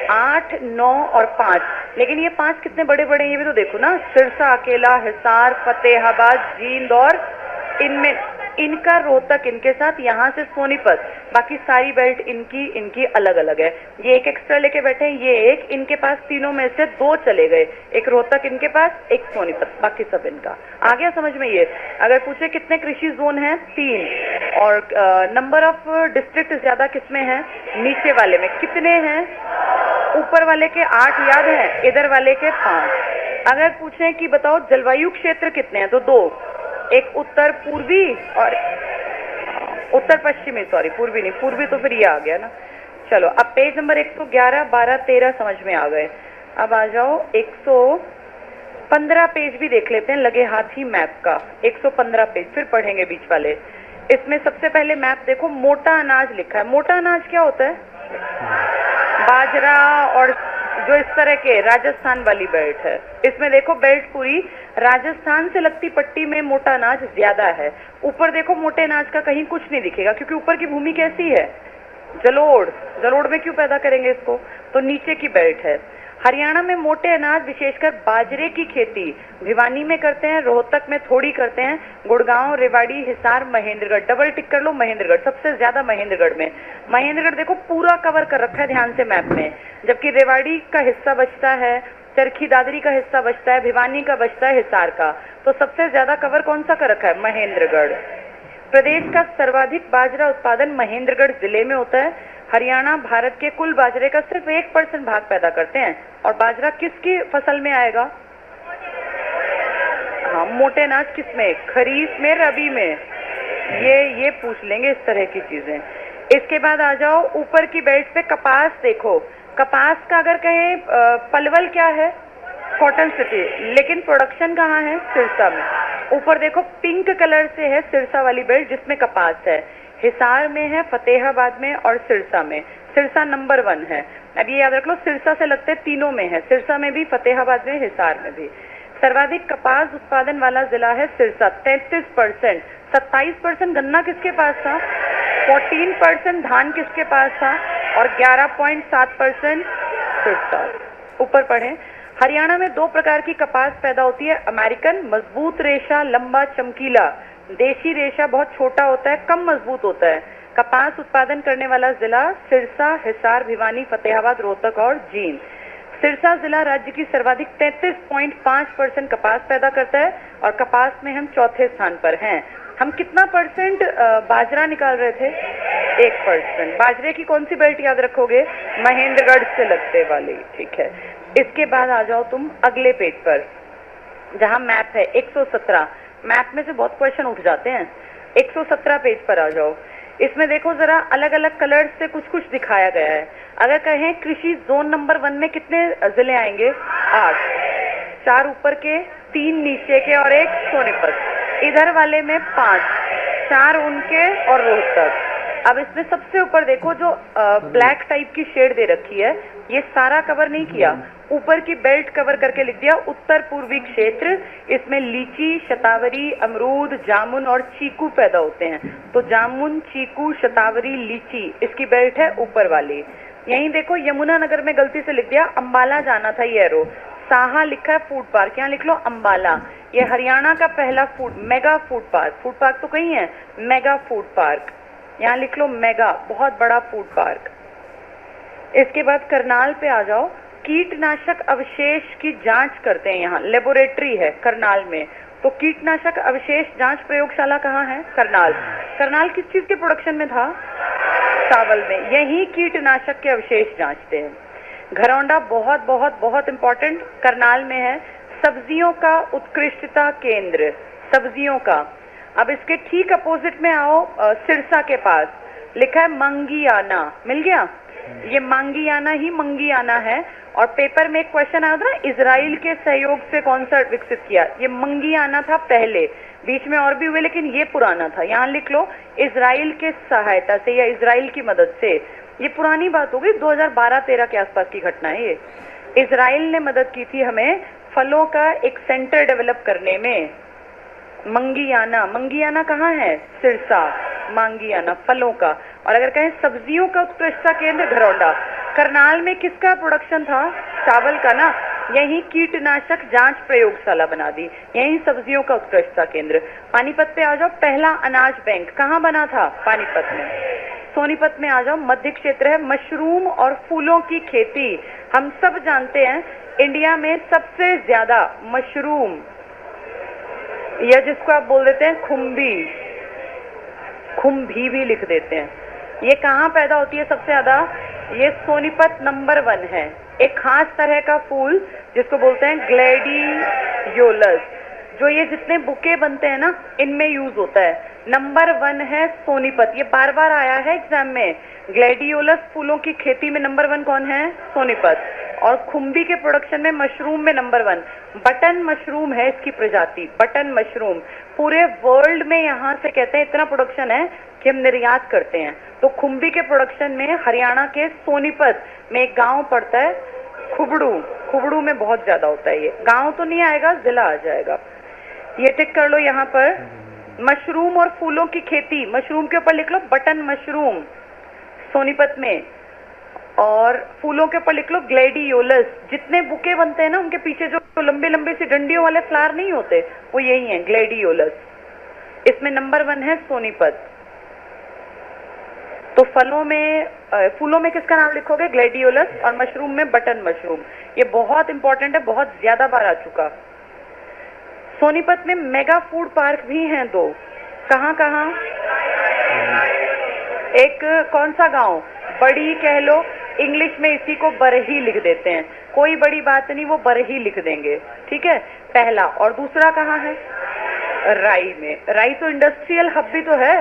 8, 9 और 5। लेकिन ये 5 कितने बड़े बड़े हैं ये भी तो देखो ना, सिरसा अकेला, हिसार, फतेहाबाद, जींद और इनमें इनका रोहतक इनके साथ, यहाँ से सोनीपत, बाकी सारी बेल्ट इनकी अलग अलग है। ये 1 एक्स्ट्रा लेके बैठे हैं, ये 1, इनके पास तीनों में से 2 चले गए, 1 रोहतक इनके पास, 1 सोनीपत, बाकी सब इनका। आ गया समझ में ये। अगर पूछे कितने कृषि जोन हैं, 3, और नंबर ऑफ डिस्ट्रिक्ट ज्यादा किसमें है, नीचे वाले में। कितने हैं, ऊपर वाले के 8 याद है, इधर वाले के 5। अगर पूछे कि बताओ जलवायु क्षेत्र कितने हैं, तो 2, एक उत्तर पूर्वी और उत्तर पश्चिमी, सॉरी पूर्वी नहीं, पूर्वी तो फिर ये आ गया ना। चलो अब पेज नंबर 111, 12, 13 समझ में आ गए। अब आ जाओ 115 पेज भी देख लेते हैं, लगे हाथ ही मैप का। 115 पेज फिर पढ़ेंगे बीच वाले। इसमें सबसे पहले मैप देखो, मोटा अनाज लिखा है। मोटा अनाज क्या होता है, बाजरा और जो इस तरह के राजस्थान वाली बेल्ट है। इसमें देखो बेल्ट पूरी राजस्थान से लगती पट्टी में मोटा अनाज ज्यादा है। ऊपर देखो मोटे अनाज का कहीं कुछ नहीं दिखेगा, क्योंकि ऊपर की भूमि कैसी है, जलोढ़। जलोढ़ में क्यों पैदा करेंगे इसको, तो नीचे की बेल्ट है। हरियाणा में मोटे अनाज विशेषकर बाजरे की खेती भिवानी में करते हैं, रोहतक में थोड़ी करते हैं, गुड़गांव, रेवाड़ी, हिसार, महेंद्रगढ़। डबल टिक कर लो, महेंद्रगढ़ सबसे ज्यादा, महेंद्रगढ़ में। महेंद्रगढ़ देखो पूरा कवर कर रखा है ध्यान से मैप में, जबकि रेवाड़ी का हिस्सा बचता है, चरखी दादरी का हिस्सा बचता है, भिवानी का बचता है, हिसार का। तो सबसे ज्यादा कवर कौन सा कर रखा है, महेंद्रगढ़। प्रदेश का सर्वाधिक बाजरा उत्पादन महेंद्रगढ़ जिले में होता है। हरियाणा भारत के कुल बाजरे का सिर्फ 1% भाग पैदा करते हैं। और बाजरा किसकी फसल में आएगा, हाँ मोटे अनाज किसमें, खरीफ में, रबी में, ये पूछ लेंगे इस तरह की चीजें। इसके बाद आ जाओ ऊपर की बेल्ट पे कपास देखो। कपास का अगर कहें पलवल क्या है, कॉटन सिटी, लेकिन प्रोडक्शन कहाँ है, सिरसा में। ऊपर देखो पिंक कलर से है सिरसा वाली बेल्ट जिसमें कपास है, हिसार में है, फतेहाबाद में और सिरसा में। सिरसा नंबर 1 है। अब ये याद रख लो, सिरसा से लगते तीनों में है, सिरसा में भी, फतेहाबाद में, हिसार में भी। सर्वाधिक कपास उत्पादन वाला जिला है सिरसा, 33%। 27% गन्ना किसके पास था, 14% धान किसके पास था, और 11.7% सिरसा। ऊपर पढ़ें, हरियाणा में 2 प्रकार की कपास पैदा होती है, अमेरिकन मजबूत रेशा लंबा चमकीला, देशी रेशा बहुत छोटा होता है कम मजबूत होता है। कपास उत्पादन करने वाला जिला सिरसा, हिसार, भिवानी, फतेहाबाद, रोहतक और जींद। सिरसा जिला राज्य की सर्वाधिक 33.5% कपास पैदा करता है और कपास में हम चौथे स्थान पर हैं। हम कितना परसेंट बाजरा निकाल रहे थे? 1%। बाजरे की कौन सी बेल्ट याद रखोगे? महेंद्रगढ़ से लगते वाली, ठीक है। इसके बाद आ जाओ तुम अगले पेज पर, जहां मैप है 117। मैप में से बहुत क्वेश्चन उठ जाते हैं। 117 पेज पर आ जाओ। इसमें देखो जरा, अलग अलग कलर्स से कुछ कुछ दिखाया गया है। अगर कहें कृषि जोन नंबर 1 में कितने जिले आएंगे? 8, 4 ऊपर के, 3 नीचे के और 1 सोनीपत। इधर वाले में 5, 4 उनके और रोहतक। अब इसमें सबसे ऊपर देखो, जो ब्लैक टाइप की शेड दे रखी है, ये सारा कवर नहीं किया, ऊपर की बेल्ट कवर करके लिख दिया उत्तर पूर्वी क्षेत्र। इसमें लीची, शतावरी, अमरूद, जामुन और चीकू पैदा होते हैं। तो जामुन, चीकू, शतावरी, लीची, इसकी बेल्ट है ऊपर वाली। यहीं देखो, यमुनानगर में गलती से लिख दिया, अंबाला जाना था ये एरो। साहा लिखा है फूड पार्क, यहाँ लिख लो अंबाला। ये हरियाणा का पहला मेगा फूड पार्क तो कहीं है, मेगा फूड पार्क, यहाँ लिख लो मेगा, बहुत बड़ा फूड पार्क। इसके बाद करनाल पे आ जाओ। कीटनाशक अवशेष की जांच करते हैं, यहाँ लेबोरेटरी है करनाल में। तो कीटनाशक अवशेष जांच प्रयोगशाला कहाँ है? करनाल। करनाल किस चीज के प्रोडक्शन में था? चावल में। यही कीटनाशक के अवशेष जांचते हैं। घरौंडा बहुत बहुत बहुत इंपॉर्टेंट, करनाल में है। सब्जियों का उत्कृष्टता केंद्र, सब्जियों का। अब इसके ठीक अपोजिट में आओ, सिरसा के पास लिखा है मंगियाना, मिल गया? ये मांगियाना ही मंगियाना है। और पेपर में एक क्वेश्चन आया था ना, इजराइल के सहयोग से कौन सा विकसित किया? ये मंगियाना था पहले, बीच में और भी हुए लेकिन ये पुराना था। यहाँ लिख लो इजराइल के सहायता से या इजराइल की मदद से। ये पुरानी बात हो गई, 2012-13 के आसपास की घटना है ये। इजराइल ने मदद की थी हमें फलों का एक सेंटर डेवलप करने में। मंगियाना, मंगियाना कहाँ है? सिरसा। मांगियाना फलों का। और अगर कहें सब्जियों का उत्कृष्टता केंद्र, घरौंडा। करनाल में किसका प्रोडक्शन था? चावल का ना। यही कीटनाशक जांच प्रयोगशाला बना दी, यही सब्जियों का उत्कृष्टता केंद्र। पानीपत पे आ जाओ, पहला अनाज बैंक कहाँ बना था? पानीपत में। सोनीपत में आ जाओ, मध्य क्षेत्र है। मशरूम और फूलों की खेती, हम सब जानते हैं इंडिया में सबसे ज्यादा मशरूम, या जिसको आप बोल देते हैं खुम्भी, खुम्भी भी लिख देते हैं, ये कहाँ पैदा होती है सबसे ज्यादा? ये सोनीपत नंबर 1 है। एक खास तरह का फूल जिसको बोलते हैं ग्लैडियोलस, जो ये जितने बुके बनते हैं ना, इनमें यूज होता है। नंबर 1 है सोनीपत, ये बार बार आया है एग्जाम में। ग्लैडियोलस फूलों की खेती में नंबर 1 कौन है? सोनीपत। और खुम्बी के प्रोडक्शन में मशरूम में नंबर 1 बटन मशरूम है, इसकी प्रजाति बटन मशरूम। पूरे वर्ल्ड में यहाँ से कहते हैं इतना प्रोडक्शन है कि हम निर्यात करते हैं। तो खुम्बी के प्रोडक्शन में हरियाणा के सोनीपत में एक गांव पड़ता है खुबड़ू, खुबड़ू में बहुत ज्यादा होता है। ये गांव तो नहीं आएगा, जिला आ जाएगा। ये टिक कर लो यहाँ पर। मशरूम और फूलों की खेती, मशरूम के ऊपर लिख लो बटन मशरूम सोनीपत में, और फूलों के ऊपर लिख लो ग्लैडियोलस। जितने बुके बनते हैं ना, उनके पीछे जो लंबे लंबे से डंडियों वाले फ्लावर नहीं होते, वो यही है ग्लैडियोलस। इसमें नंबर 1 है सोनीपत। तो फलों में, फूलों में किसका नाम लिखोगे? ग्लैडियोलस। और मशरूम में बटन मशरूम। ये बहुत इंपॉर्टेंट है, बहुत ज्यादा बार आ चुका। सोनीपत में मेगा फूड पार्क भी हैं 2। कहाँ कहाँ? एक कौन सा गांव? बड़ी कह लो, इंग्लिश में इसी को बरही लिख देते हैं, कोई बड़ी बात नहीं, वो बरही लिख देंगे, ठीक है, पहला। और दूसरा कहाँ है? राई में। राई तो इंडस्ट्रियल हब भी तो है।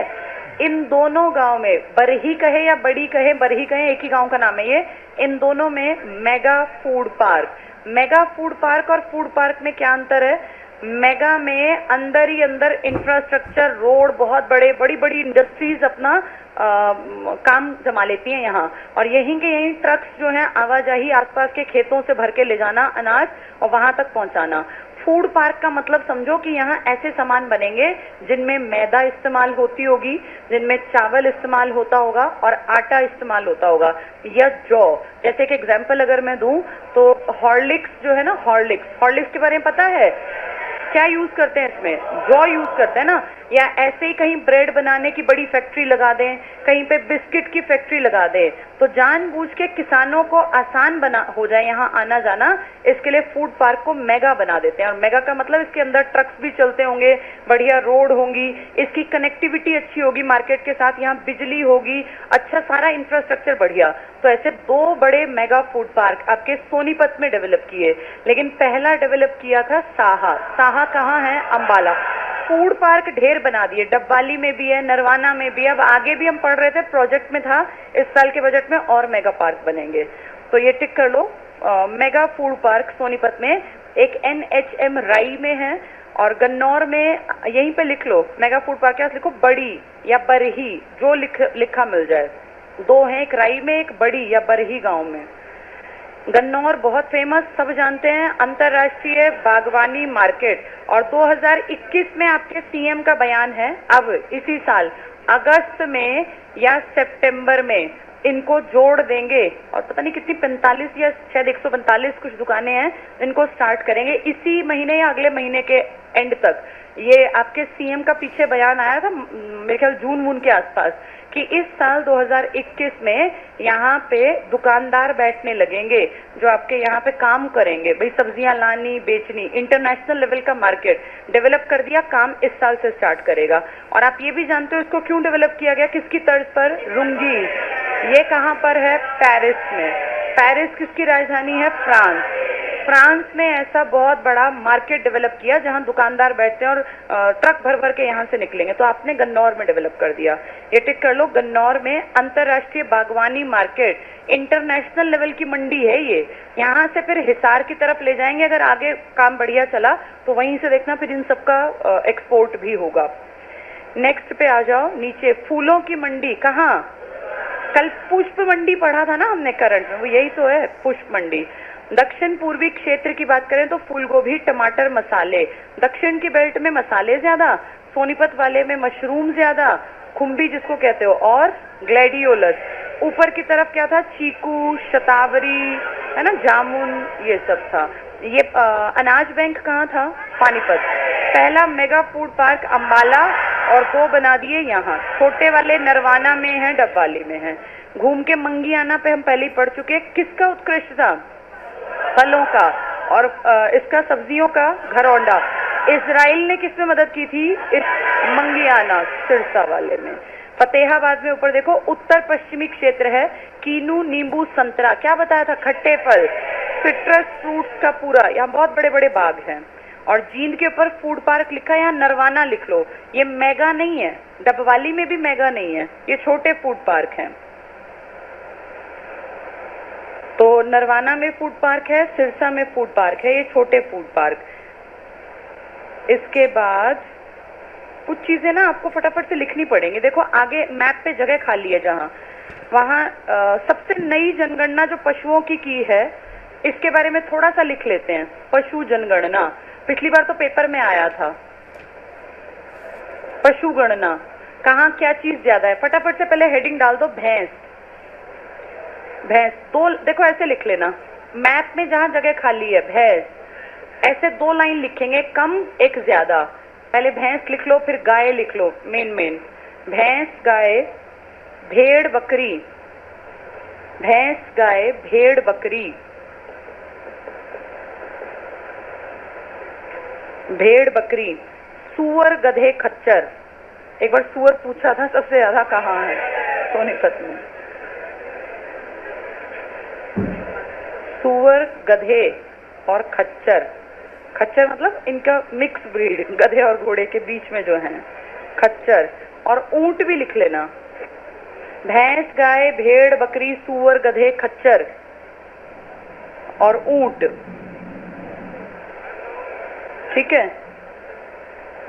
इन दोनों गांव में, बरही कहे या बड़ी कहे, बरही कहे, एक ही गांव का नाम है ये। इन दोनों में mega food park. Mega food park और फूड पार्क में क्या अंतर है? मेगा में अंदर ही अंदर इंफ्रास्ट्रक्चर, रोड, बहुत बड़े, बड़ी बड़ी इंडस्ट्रीज अपना काम जमा लेती हैं यहाँ। और यहीं के यहीं ट्रक्स जो हैं, आवाजाही आसपास के खेतों से भर के ले जाना अनाज और वहां तक पहुंचाना। फूड पार्क का मतलब समझो कि यहाँ ऐसे सामान बनेंगे जिनमें मैदा इस्तेमाल होती होगी, जिनमें चावल इस्तेमाल होता होगा और आटा इस्तेमाल होता होगा या जौ। जैसे कि एग्जांपल अगर मैं दूं तो हॉर्लिक्स जो है ना, हॉर्लिक्स के बारे में पता है क्या यूज करते हैं इसमें? जौ यूज करते हैं ना। या ऐसे ही कहीं ब्रेड बनाने की बड़ी फैक्ट्री लगा दें, कहीं पे बिस्किट की फैक्ट्री लगा दें, तो जानबूझ के किसानों को आसान बना हो जाए यहाँ आना जाना, इसके लिए फूड पार्क को मेगा बना देते हैं। और मेगा का मतलब इसके अंदर ट्रक्स भी चलते होंगे, बढ़िया रोड होंगी, इसकी कनेक्टिविटी अच्छी होगी मार्केट के साथ, यहाँ बिजली होगी, अच्छा सारा इंफ्रास्ट्रक्चर बढ़िया। तो ऐसे 2 बड़े मेगा फूड पार्क आपके सोनीपत में डेवलप किए। लेकिन पहला डेवलप किया था साहा कहाँ है? अंबाला। फूड पार्क ढेर बना दिए, डब्बाली में भी है, नरवाना में भी है। अब आगे भी हम पढ़ रहे थे, प्रोजेक्ट में था, इस साल के बजट में और मेगा पार्क बनेंगे। तो ये टिक कर लो, मेगा फूड पार्क सोनीपत में। एक NHM राई में है और गन्नौर में, यहीं पे लिख लो मेगा फूड पार्क के पास लिखो बड़ी या बरही, जो लिखा मिल जाए। 2 हैं, एक राई में, एक बड़ी या बरही गांव में। गन्नौर बहुत फेमस, सब जानते हैं, अंतरराष्ट्रीय बागवानी मार्केट। और 2021 में आपके सीएम का बयान है, अब इसी साल अगस्त में या सितंबर में इनको जोड़ देंगे। और पता नहीं कितनी 45 या शायद 145 कुछ दुकानें हैं, इनको स्टार्ट करेंगे इसी महीने या अगले महीने के एंड तक। ये आपके सीएम का पीछे बयान आया था मेरे ख्याल जून के आसपास, कि इस साल 2021 में यहाँ पे दुकानदार बैठने लगेंगे जो आपके यहाँ पे काम करेंगे, भाई सब्जियां लानी बेचनी। इंटरनेशनल लेवल का मार्केट डेवलप कर दिया, काम इस साल से स्टार्ट करेगा। और आप ये भी जानते हो इसको क्यों डेवलप किया गया, किसकी तर्ज पर? रुंगी। ये कहाँ पर है? पेरिस में। पेरिस किसकी राजधानी है? फ्रांस में ऐसा बहुत बड़ा मार्केट डेवलप किया जहां दुकानदार बैठते हैं और ट्रक भर भर के यहां से निकलेंगे। तो आपने गन्नौर में डेवलप कर दिया, ये टिक कर लो। गन्नौर में अंतरराष्ट्रीय बागवानी मार्केट, इंटरनेशनल लेवल की मंडी है ये। यहाँ से फिर हिसार की तरफ ले जाएंगे, अगर आगे काम बढ़िया चला तो वहीं से देखना फिर इन सबका एक्सपोर्ट भी होगा। नेक्स्ट पे आ जाओ, नीचे फूलों की मंडी। कहाँ? कल पुष्प मंडी पढ़ा था ना हमने करंट में, वो यही तो है, पुष्प मंडी। दक्षिण पूर्वी क्षेत्र की बात करें तो फूलगोभी, टमाटर, मसाले। दक्षिण की बेल्ट में मसाले ज्यादा, सोनीपत वाले में मशरूम ज्यादा, खुम्बी जिसको कहते हो, और ग्लैडियोलस। ऊपर की तरफ क्या था? चीकू, शतावरी, है ना, जामुन, ये सब था। ये अनाज बैंक कहाँ था? पानीपत। पहला मेगा फूड पार्क अंबाला और 2 बना दिए यहाँ, छोटे वाले नरवाना में है, डब्बाली में है। घूम के मंगियाना पे हम पहले ही पढ़ चुके। किसका उत्कृष्ट था? फलों का, और इसका सब्जियों का घरौंडा। इजराइल ने किसमें मदद की थी? इस मंगियाना सिरसा वाले में। फतेहाबाद में ऊपर देखो, उत्तर पश्चिमी क्षेत्र है, कीनू, नींबू, संतरा, क्या बताया था? खट्टे फल, सिट्रस फ्रूट्स का पूरा, यहाँ बहुत बड़े बड़े बाग हैं। और जींद के ऊपर फूड पार्क लिखा है, यहाँ नरवाना लिख लो। ये मेगा नहीं है, डबवाली में भी मेगा नहीं है, ये छोटे फूड पार्क हैं। तो नरवाना में फूड पार्क है, सिरसा में फूड पार्क है, ये छोटे फूड पार्क। इसके बाद कुछ चीजें ना आपको फटाफट से लिखनी पड़ेंगी। देखो आगे मैप पे जगह खाली है, जहां वहां सबसे नई जनगणना जो पशुओं की है, इसके बारे में थोड़ा सा लिख लेते हैं। पशु जनगणना पिछली बार तो पेपर में आया था। पशु गणना कहाँ क्या चीज ज्यादा है, फटाफट से पहले हेडिंग डाल दो, भैंस। 2 देखो ऐसे लिख लेना, मैप में जहां जगह खाली है भैंस, ऐसे 2 लाइन लिखेंगे, कम एक ज्यादा। पहले भैंस लिख लो, फिर गाय लिख लो, मेन भैंस, गाय, भेड़, बकरी, भैंस, गाय, भेड़, बकरी, भेड़, बकरी, सुअर, गधे, खच्चर। एक बार सुअर पूछा था सबसे ज्यादा कहाँ है, सोनीपत में। सुअर, गधे और खच्चर। खच्चर मतलब इनका मिक्स ब्रीड, गधे और घोड़े के बीच में जो है, खच्चर। और ऊंट भी लिख लेना, भैंस, गाय, भेड़, बकरी, सुअर, गधे, खच्चर और ऊंट। ठीक है,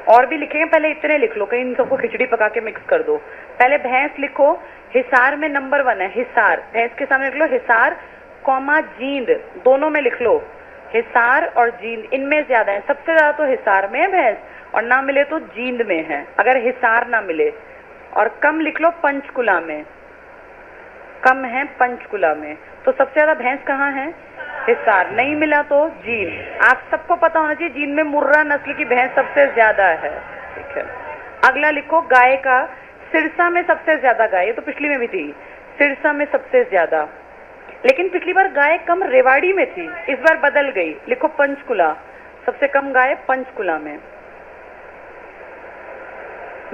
और भी लिखेंगे, पहले इतने लिख लो, कहीं इन सबको खिचड़ी पका के मिक्स कर दो। पहले भैंस लिखो, हिसार में नंबर 1 है, हिसार, भैंस के सामने लिख लो हिसार, कॉमा जींद, दोनों में लिख लो, हिसार और जींद इनमें ज्यादा है। सबसे ज्यादा तो हिसार में है भैंस, और ना मिले तो जींद में है, अगर हिसार ना मिले। और कम लिख लो पंचकुला में, कम है पंचकुला में। तो सबसे ज्यादा भैंस कहाँ है? हिसार। नहीं मिला तो जींद। आप सबको पता होना चाहिए जींद में मुर्रा नस्ल की भैंस सबसे ज्यादा है। ठीक है, अगला लिखो गाय का। सिरसा में सबसे ज्यादा गाय, ये तो पिछली में भी थी, सिरसा में सबसे ज्यादा। लेकिन पिछली बार गाय कम रेवाड़ी में थी, इस बार बदल गई। लिखो पंचकुला, सबसे कम गाय पंचकुला में।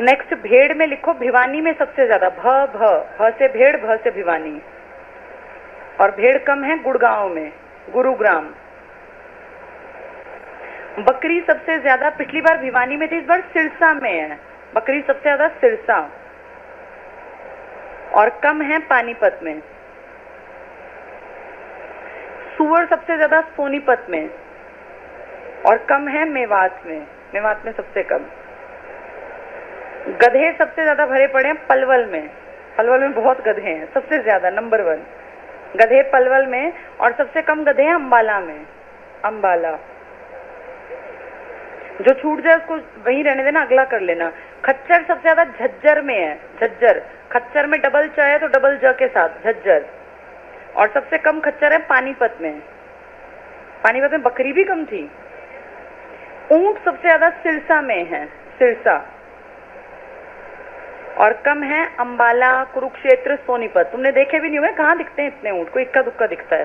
नेक्स्ट भेड़ में लिखो भिवानी में सबसे ज्यादा। भ से भेड़, भ से भिवानी। और भेड़ कम है गुड़गांव में, गुरुग्राम। बकरी सबसे ज्यादा पिछली बार भिवानी में थी, इस बार सिरसा में है। बकरी सबसे ज्यादा सिरसा। और कम है पानीपत में। सुअर सबसे ज्यादा सोनीपत में, और कम है मेवात में। मेवात में सबसे कम। गधे सबसे ज्यादा भरे पड़े हैं पलवल में। पलवल में बहुत गधे हैं, सबसे ज्यादा नंबर 1 गधे पलवल में। और सबसे कम गधे हैं अंबाला में, अंबाला। जो छूट जाए उसको वहीं रहने देना, अगला कर लेना। खच्चर सबसे ज्यादा झज्जर में है, झज्जर। खच्चर में डबल च है तो डबल ज के साथ, झज्जर। और सबसे कम खच्चर है पानीपत में। पानीपत में बकरी भी कम थी। ऊंट सबसे ज्यादा सिरसा में है, सिरसा। और कम है अंबाला, कुरुक्षेत्र, सोनीपत। तुमने देखे भी नहीं होंगे, कहाँ दिखते हैं इतने ऊंट, कोई इक्का दुक्का दिखता है।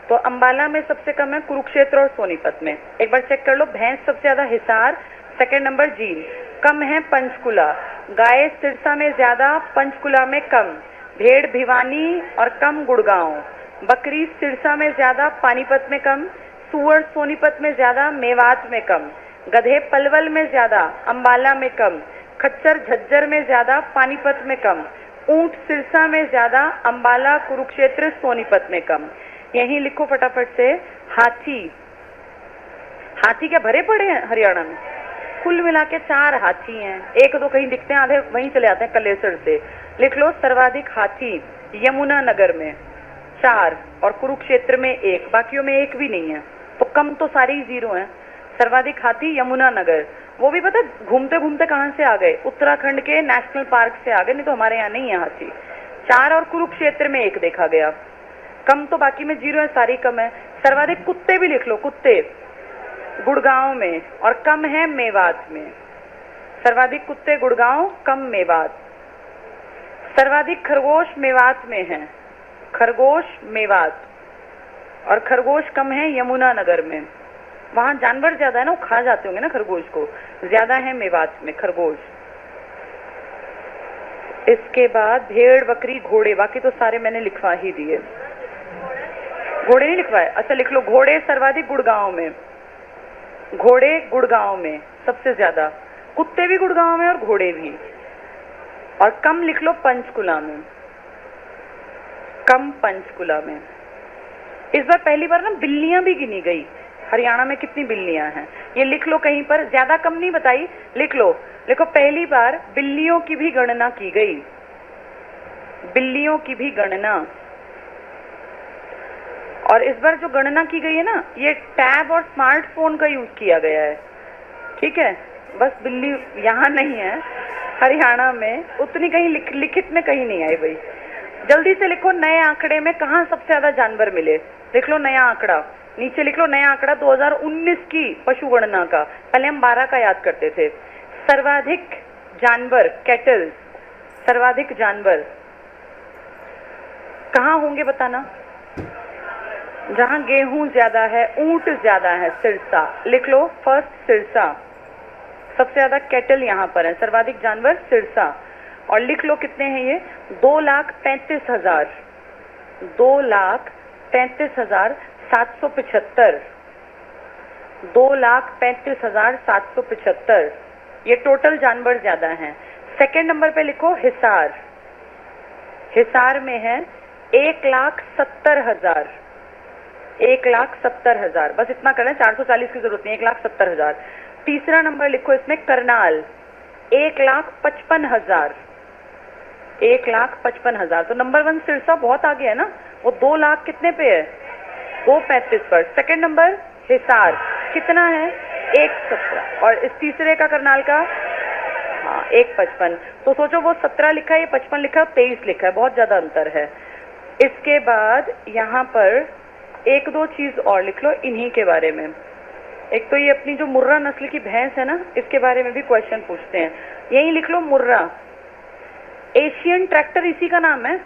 तो अंबाला में सबसे कम है, कुरुक्षेत्र और सोनीपत में। एक बार चेक कर लो। भैंस सबसे ज्यादा हिसार, सेकंड नंबर जींद, कम है पंचकुला। गाय सिरसा में ज्यादा, पंचकुला में कम। भेड़ भिवानी और कम गुड़गांव। बकरी सिरसा में ज्यादा, पानीपत में कम। सुअर सोनीपत में ज्यादा, मेवात में कम। गधे पलवल में ज्यादा, अंबाला में कम। खच्चर झज्जर में ज्यादा, पानीपत में कम। ऊंट सिरसा में ज्यादा, अंबाला, कुरुक्षेत्र, सोनीपत में कम। यही लिखो फटाफट से। हाथी, हाथी क्या भरे पड़े हैं हरियाणा में? कुल मिला के 4 हाथी हैं। एक दो कहीं दिखते हैं, आधे वहीं चले आते हैं कलेसर से। लिख लो सर्वाधिक हाथी यमुनानगर में 4, और कुरुक्षेत्र में 1, बाकियों में 1 भी नहीं है। तो कम तो सारे ही 0 हैं। सर्वाधिक हाथी यमुनानगर। वो भी पता घूमते घूमते कहां से आ गए? उत्तराखंड के नेशनल पार्क से आ गए, नहीं तो हमारे यहाँ नहीं है हाथी। 4 और कुरुक्षेत्र में 1 देखा गया। कम तो बाकी में 0 है, सारी कम है। सर्वाधिक कुत्ते भी लिख लो, कुत्ते गुड़गांव में, और कम है मेवात में। सर्वाधिक कुत्ते गुड़गांव, कम मेवात। सर्वाधिक खरगोश मेवात में है, खरगोश मेवात। और खरगोश कम है यमुनानगर में। वहां जानवर ज्यादा है ना, वो खा जाते होंगे ना खरगोश को। ज्यादा है मेवात में खरगोश। इसके बाद भेड़, बकरी, घोड़े, बाकी तो सारे मैंने लिखवा ही दिए। घोड़े नहीं लिखवाए? अच्छा लिख लो। घोड़े सर्वाधिक गुड़गांव में, घोड़े गुड़गांव में सबसे ज्यादा। कुत्ते भी गुड़गांव में और घोड़े भी। और कम लिख लो पंचकुला में, कम पंचकुला में। इस बार पहली बार ना बिल्लियां भी गिनी गई। हरियाणा में कितनी बिल्लियां हैं ये लिख लो कहीं पर, ज्यादा कम नहीं बताई, लिख लो। देखो पहली बार बिल्लियों की भी गणना की गई, बिल्लियों की भी गणना। और इस बार जो गणना की गई है ना, ये टैब और स्मार्टफोन का यूज किया गया है। ठीक है, बस बिल्ली यहाँ नहीं है, हरियाणा में उतनी कहीं लिखित में कहीं नहीं आई भाई। जल्दी से लिखो नए आंकड़े में कहाँ सबसे ज्यादा जानवर मिले। देख लो नया आंकड़ा, नीचे लिख लो नया आंकड़ा 2019 की पशु गणना का। पहले हम 12 का याद करते थे। सर्वाधिक जानवर कैटल, सर्वाधिक जानवर कहाँ होंगे बताना? जहां गेहूं ज्यादा है, ऊंट ज्यादा है, सिरसा। लिख लो फर्स्ट सिरसा, सबसे ज्यादा कैटल यहाँ पर है, सर्वाधिक जानवर सिरसा। और लिख लो कितने हैं ये? 2,35,000, 2,35,775, 2,35,775 ये टोटल जानवर ज्यादा हैं। सेकेंड नंबर पे लिखो हिसार, हिसार में है 1,70,000, 1,70,000, बस इतना करना, 440 की जरूरत नहीं, 1,70,000। तीसरा नंबर लिखो इसमें करनाल, 1,55,000, 1,55,000। तो नंबर 1 सिरसा बहुत आगे है ना, वो 2 लाख कितने पे है? 2,35 पर। सेकंड नंबर हिसार कितना है 117 और इस तीसरे का करनाल का हाँ 155। तो सोचो वो 17 लिखा है, ये 55 लिखा है, 23 लिखा है, बहुत ज्यादा अंतर है। इसके बाद यहाँ पर एक दो चीज और लिख लो इन्हीं के बारे में। एक तो ये अपनी जो मुर्रा नस्ल की भैंस है ना, इसके बारे में भी क्वेश्चन पूछते हैं। यही लिख लो मुर्रा। एशियन ट्रैक्टर इसी का नाम है,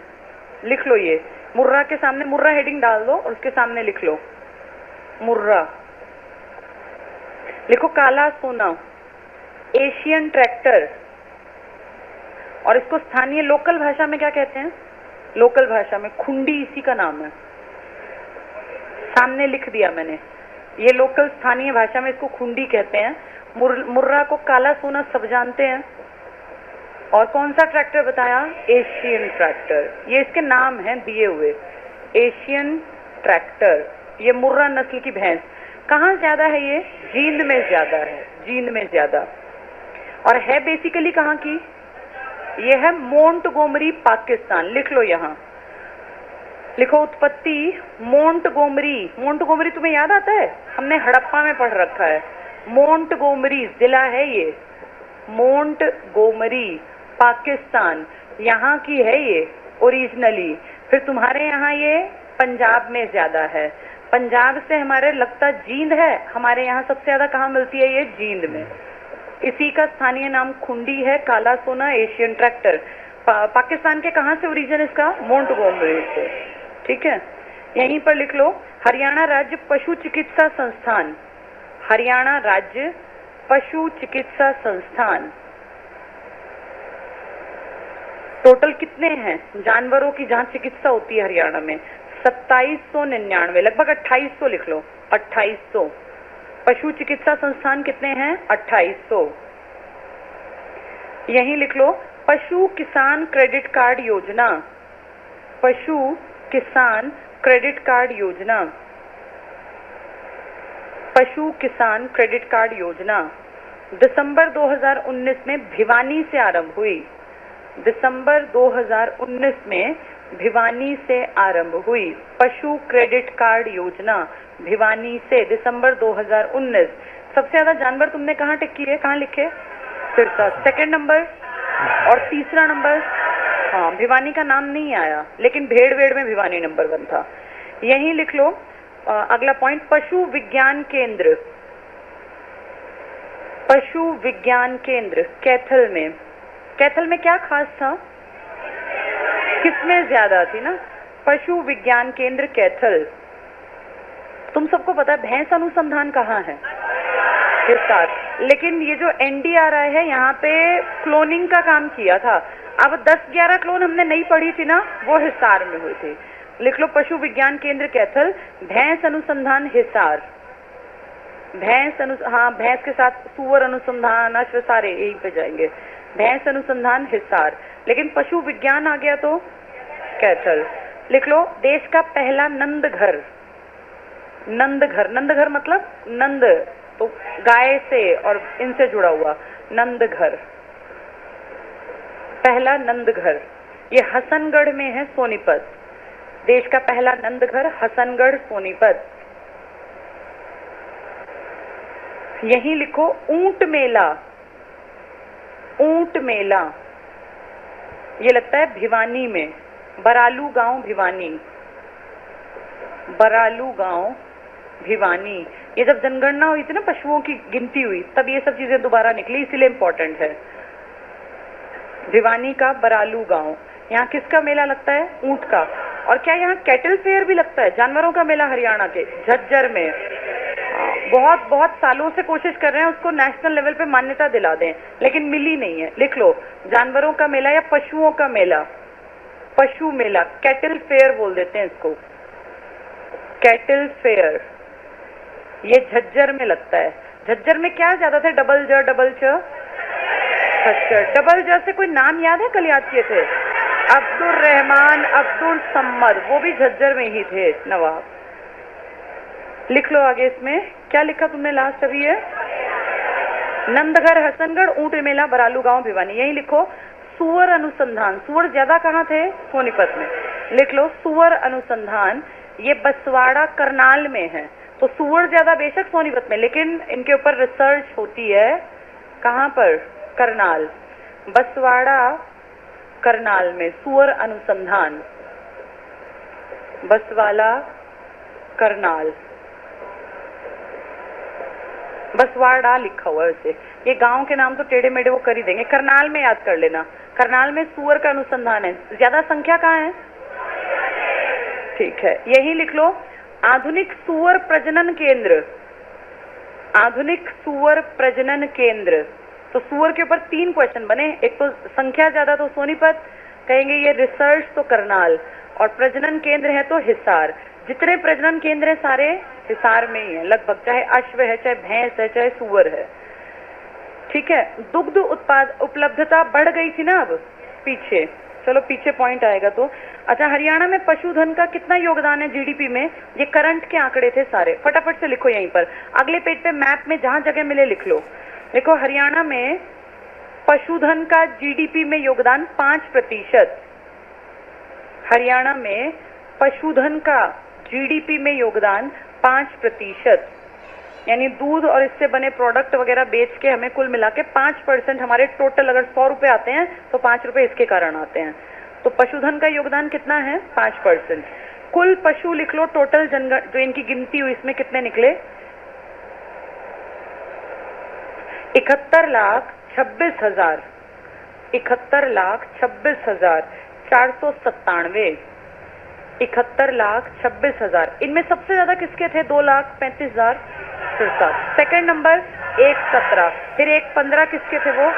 लिख लो ये मुर्रा के सामने मुर्रा हेडिंग डाल दो और उसके सामने लिख लो मुर्रा। लिखो काला सोना एशियन ट्रैक्टर। और इसको स्थानीय लोकल भाषा में क्या कहते हैं? लोकल भाषा में खुंडी इसी का नाम है, सामने लिख दिया मैंने। ये लोकल स्थानीय भाषा में इसको खुंडी कहते हैं। मुर्रा को काला सोना सब जानते हैं। और कौन सा ट्रैक्टर बताया? Asian tractor. ये इसके नाम हैं दिए हुए, एशियन ट्रैक्टर। ये मुर्रा नस्ल की भैंस कहाँ ज्यादा है? ये जींद में ज्यादा है, जींद में ज्यादा। और है बेसिकली कहाँ की? ये है मोंटगोमरी पाकिस्तान। लिख लो यहाँ, लिखो उत्पत्ति मोंटगोमरी। मोंटगोमरी तुम्हें याद आता है? हमने हड़प्पा में पढ़ रखा है। मोंटगोमरी जिला है ये, मोंटगोमरी पाकिस्तान, यहाँ की है ये ओरिजिनली। फिर तुम्हारे यहाँ ये पंजाब में ज्यादा है। पंजाब से हमारे लगता जींद है, हमारे यहाँ सबसे ज्यादा कहाँ मिलती है? ये जींद में। इसी का स्थानीय नाम खुंडी है, काला सोना एशियन ट्रैक्टर। पाकिस्तान के कहाँ से ओरिजिन इसका? मोंटगोमरी से। ठीक है, यहीं पर लिख लो हरियाणा राज्य पशु चिकित्सा संस्थान। हरियाणा राज्य पशु चिकित्सा संस्थान। टोटल कितने हैं जानवरों की जहां चिकित्सा होती है हरियाणा में? 2799, लगभग 2800 लिख लो, 2800। पशु चिकित्सा संस्थान कितने हैं? 2800। यहीं लिख लो पशु किसान क्रेडिट कार्ड योजना। पशु किसान क्रेडिट कार्ड योजना। पशु किसान क्रेडिट कार्ड योजना दिसंबर 2019 में भिवानी से आरंभ हुई। दिसंबर 2019 में भिवानी से आरंभ हुई पशु क्रेडिट कार्ड योजना, भिवानी से दिसंबर 2019। सबसे ज्यादा जानवर तुमने कहाँ टिक किए, कहाँ लिखे? Sirsa second number. और तीसरा नंबर हाँ भिवानी का नाम नहीं आया, लेकिन भेड़ वेड़ में भिवानी नंबर 1 था। यहीं लिख लो अगला पॉइंट पशु विज्ञान केंद्र। पशु विज्ञान केंद्र कैथल में। कैथल में क्या खास था? किसमें ज्यादा थी ना? पशु विज्ञान केंद्र कैथल। तुम सबको पता है भैंस अनुसंधान कहाँ है? हिसार। लेकिन ये जो NDRI है यहाँ पे क्लोनिंग का काम किया था। अब 10-11 क्लोन हमने नहीं पढ़ी थी ना, वो हिसार में हुई थी। लिख लो पशु विज्ञान केंद्र कैथल, भैंस अनुसंधान हिसार। हाँ भैंस के साथ सुअर अनुसंधान, अश्व सारे यहीं पे जाएंगे। भैंस अनुसंधान हिसार, लेकिन पशु विज्ञान आ गया तो कैथल। लिख लो देश का पहला नंद घर। नंद घर, नंद घर मतलब नंद तो गाय से और इनसे जुड़ा हुआ नंद घर। पहला नंद घर ये हसनगढ़ में है, सोनीपत। देश का पहला नंद घर हसनगढ़ सोनीपत। यहीं लिखो ऊंट मेला। ऊंट मेला ये लगता है भिवानी में, बरालू गांव भिवानी। बरालू गांव भिवानी। ये जब जनगणना हुई थी ना, पशुओं की गिनती हुई, तब ये सब चीजें दोबारा निकली, इसीलिए इम्पोर्टेंट है। भिवानी का बरालू गांव। यहाँ किसका मेला लगता है? ऊंट का। और क्या यहाँ कैटल फेयर भी लगता है? जानवरों का मेला हरियाणा के झज्जर में। बहुत बहुत सालों से कोशिश कर रहे हैं उसको नेशनल लेवल पे मान्यता दिला दें, लेकिन मिली नहीं है। लिख लो जानवरों का मेला या पशुओं का मेला। पशु मेला, कैटल फेयर बोल देते हैं इसको, कैटल फेयर। ये झज्जर में लगता है। झज्जर में क्या ज्यादा थे? डबल ज डबल च खच्चर। डबल ज से कोई नाम याद है? कल याद किए थे, अब्दुल रहमान, अब्दुल सम्मद, वो भी झज्जर में ही थे नवाब। लिख लो आगे इसमें क्या लिखा तुमने लास्ट अभी है? नंदगढ़ हसनगढ़ ऊंट मेला बरालू गांव भिवानी। यही लिखो सुअर अनुसंधान। सुअर ज्यादा कहाँ थे? सोनीपत में। लिख लो सुअर अनुसंधान, ये बसवाड़ा करनाल में है। तो सुअर ज्यादा बेशक सोनीपत में, लेकिन इनके ऊपर रिसर्च होती है कहाँ पर? करनाल, बसवाड़ा करनाल में सुअर अनुसंधान, बसवाला करनाल, बसवाड़ा लिखा हुआ है वैसे, ये गांव के नाम तो टेढ़े मेढ़े वो कर ही देंगे। करनाल में याद कर लेना, करनाल में सुअर का अनुसंधान है। ज्यादा संख्या कहाँ है? ठीक है, यही लिख लो, आधुनिक सुअर प्रजनन केंद्र, आधुनिक सुअर प्रजनन केंद्र। तो सुअर के ऊपर 3 क्वेश्चन बने, एक तो संख्या ज्यादा तो सोनीपत, कहेंगे ये रिसर्च तो करनाल, और प्रजनन केंद्र है तो हिसार। जितने प्रजनन केंद्र है सारे हिसार में ही है लगभग, चाहे अश्व है, चाहे भैंस है, चाहे सुअर है। ठीक है, दुग्ध उत्पाद उपलब्धता बढ़ गई थी ना अब पीछे, चलो पीछे पॉइंट आएगा तो। अच्छा, हरियाणा में पशुधन का कितना योगदान है जीडीपी में? ये करंट के आंकड़े थे सारे, फटाफट से लिखो यहीं पर, अगले पेज पे मैप में जहां जगह मिले लिख लो। देखो, हरियाणा में पशुधन का जीडीपी में योगदान 5%। हरियाणा में पशुधन का जीडीपी में योगदान 5%, यानी दूध और इससे बने प्रोडक्ट वगैरह बेच के हमें कुल मिला के 5% हमारे टोटल, अगर 100 रुपए आते हैं तो 5 रुपए इसके कारण आते हैं। तो पशुधन का योगदान कितना है? 5%। कुल पशु लिख लो, टोटल जो इनकी गिनती हुई इसमें कितने निकले? 71,26,000, 71,26,497, 71,26,000। इनमें सबसे ज्यादा किसके थे? 2,35,000 सिरसा। सेकंड नंबर 1,17, फिर 1,15 किसके थे वो?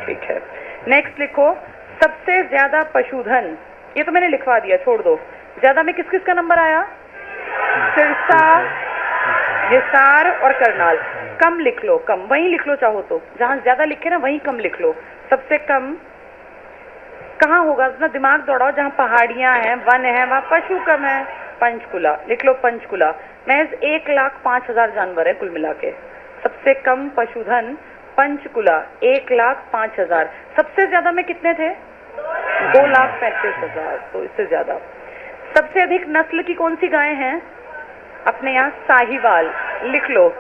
ठीक है, नेक्स्ट लिखो, सबसे ज्यादा पशुधन, ये तो मैंने लिखवा दिया, छोड़ दो। ज्यादा में किस किस का नंबर आया? सिरसा, हिसार और करनाल। कम लिख लो, कम वहीं लिख लो, चाहो तो जहां ज्यादा लिखे ना वहीं कम लिख लो। सबसे कम कहाँ होगा? अपना दिमाग दौड़ाओ, जहाँ पहाड़ियां हैं, वन है, वहां पशु कम है। पंचकुला लिख लो, पंचकुला। महज 1,05,000 जानवर है कुल मिला के। सबसे कम पशुधन पंचकुला, 1,05,000। सबसे ज्यादा में कितने थे? 2,35,000, तो इससे ज्यादा। सबसे अधिक नस्ल की कौन सी गायें हैं अपने यहाँ? साहिवाल लिख लो,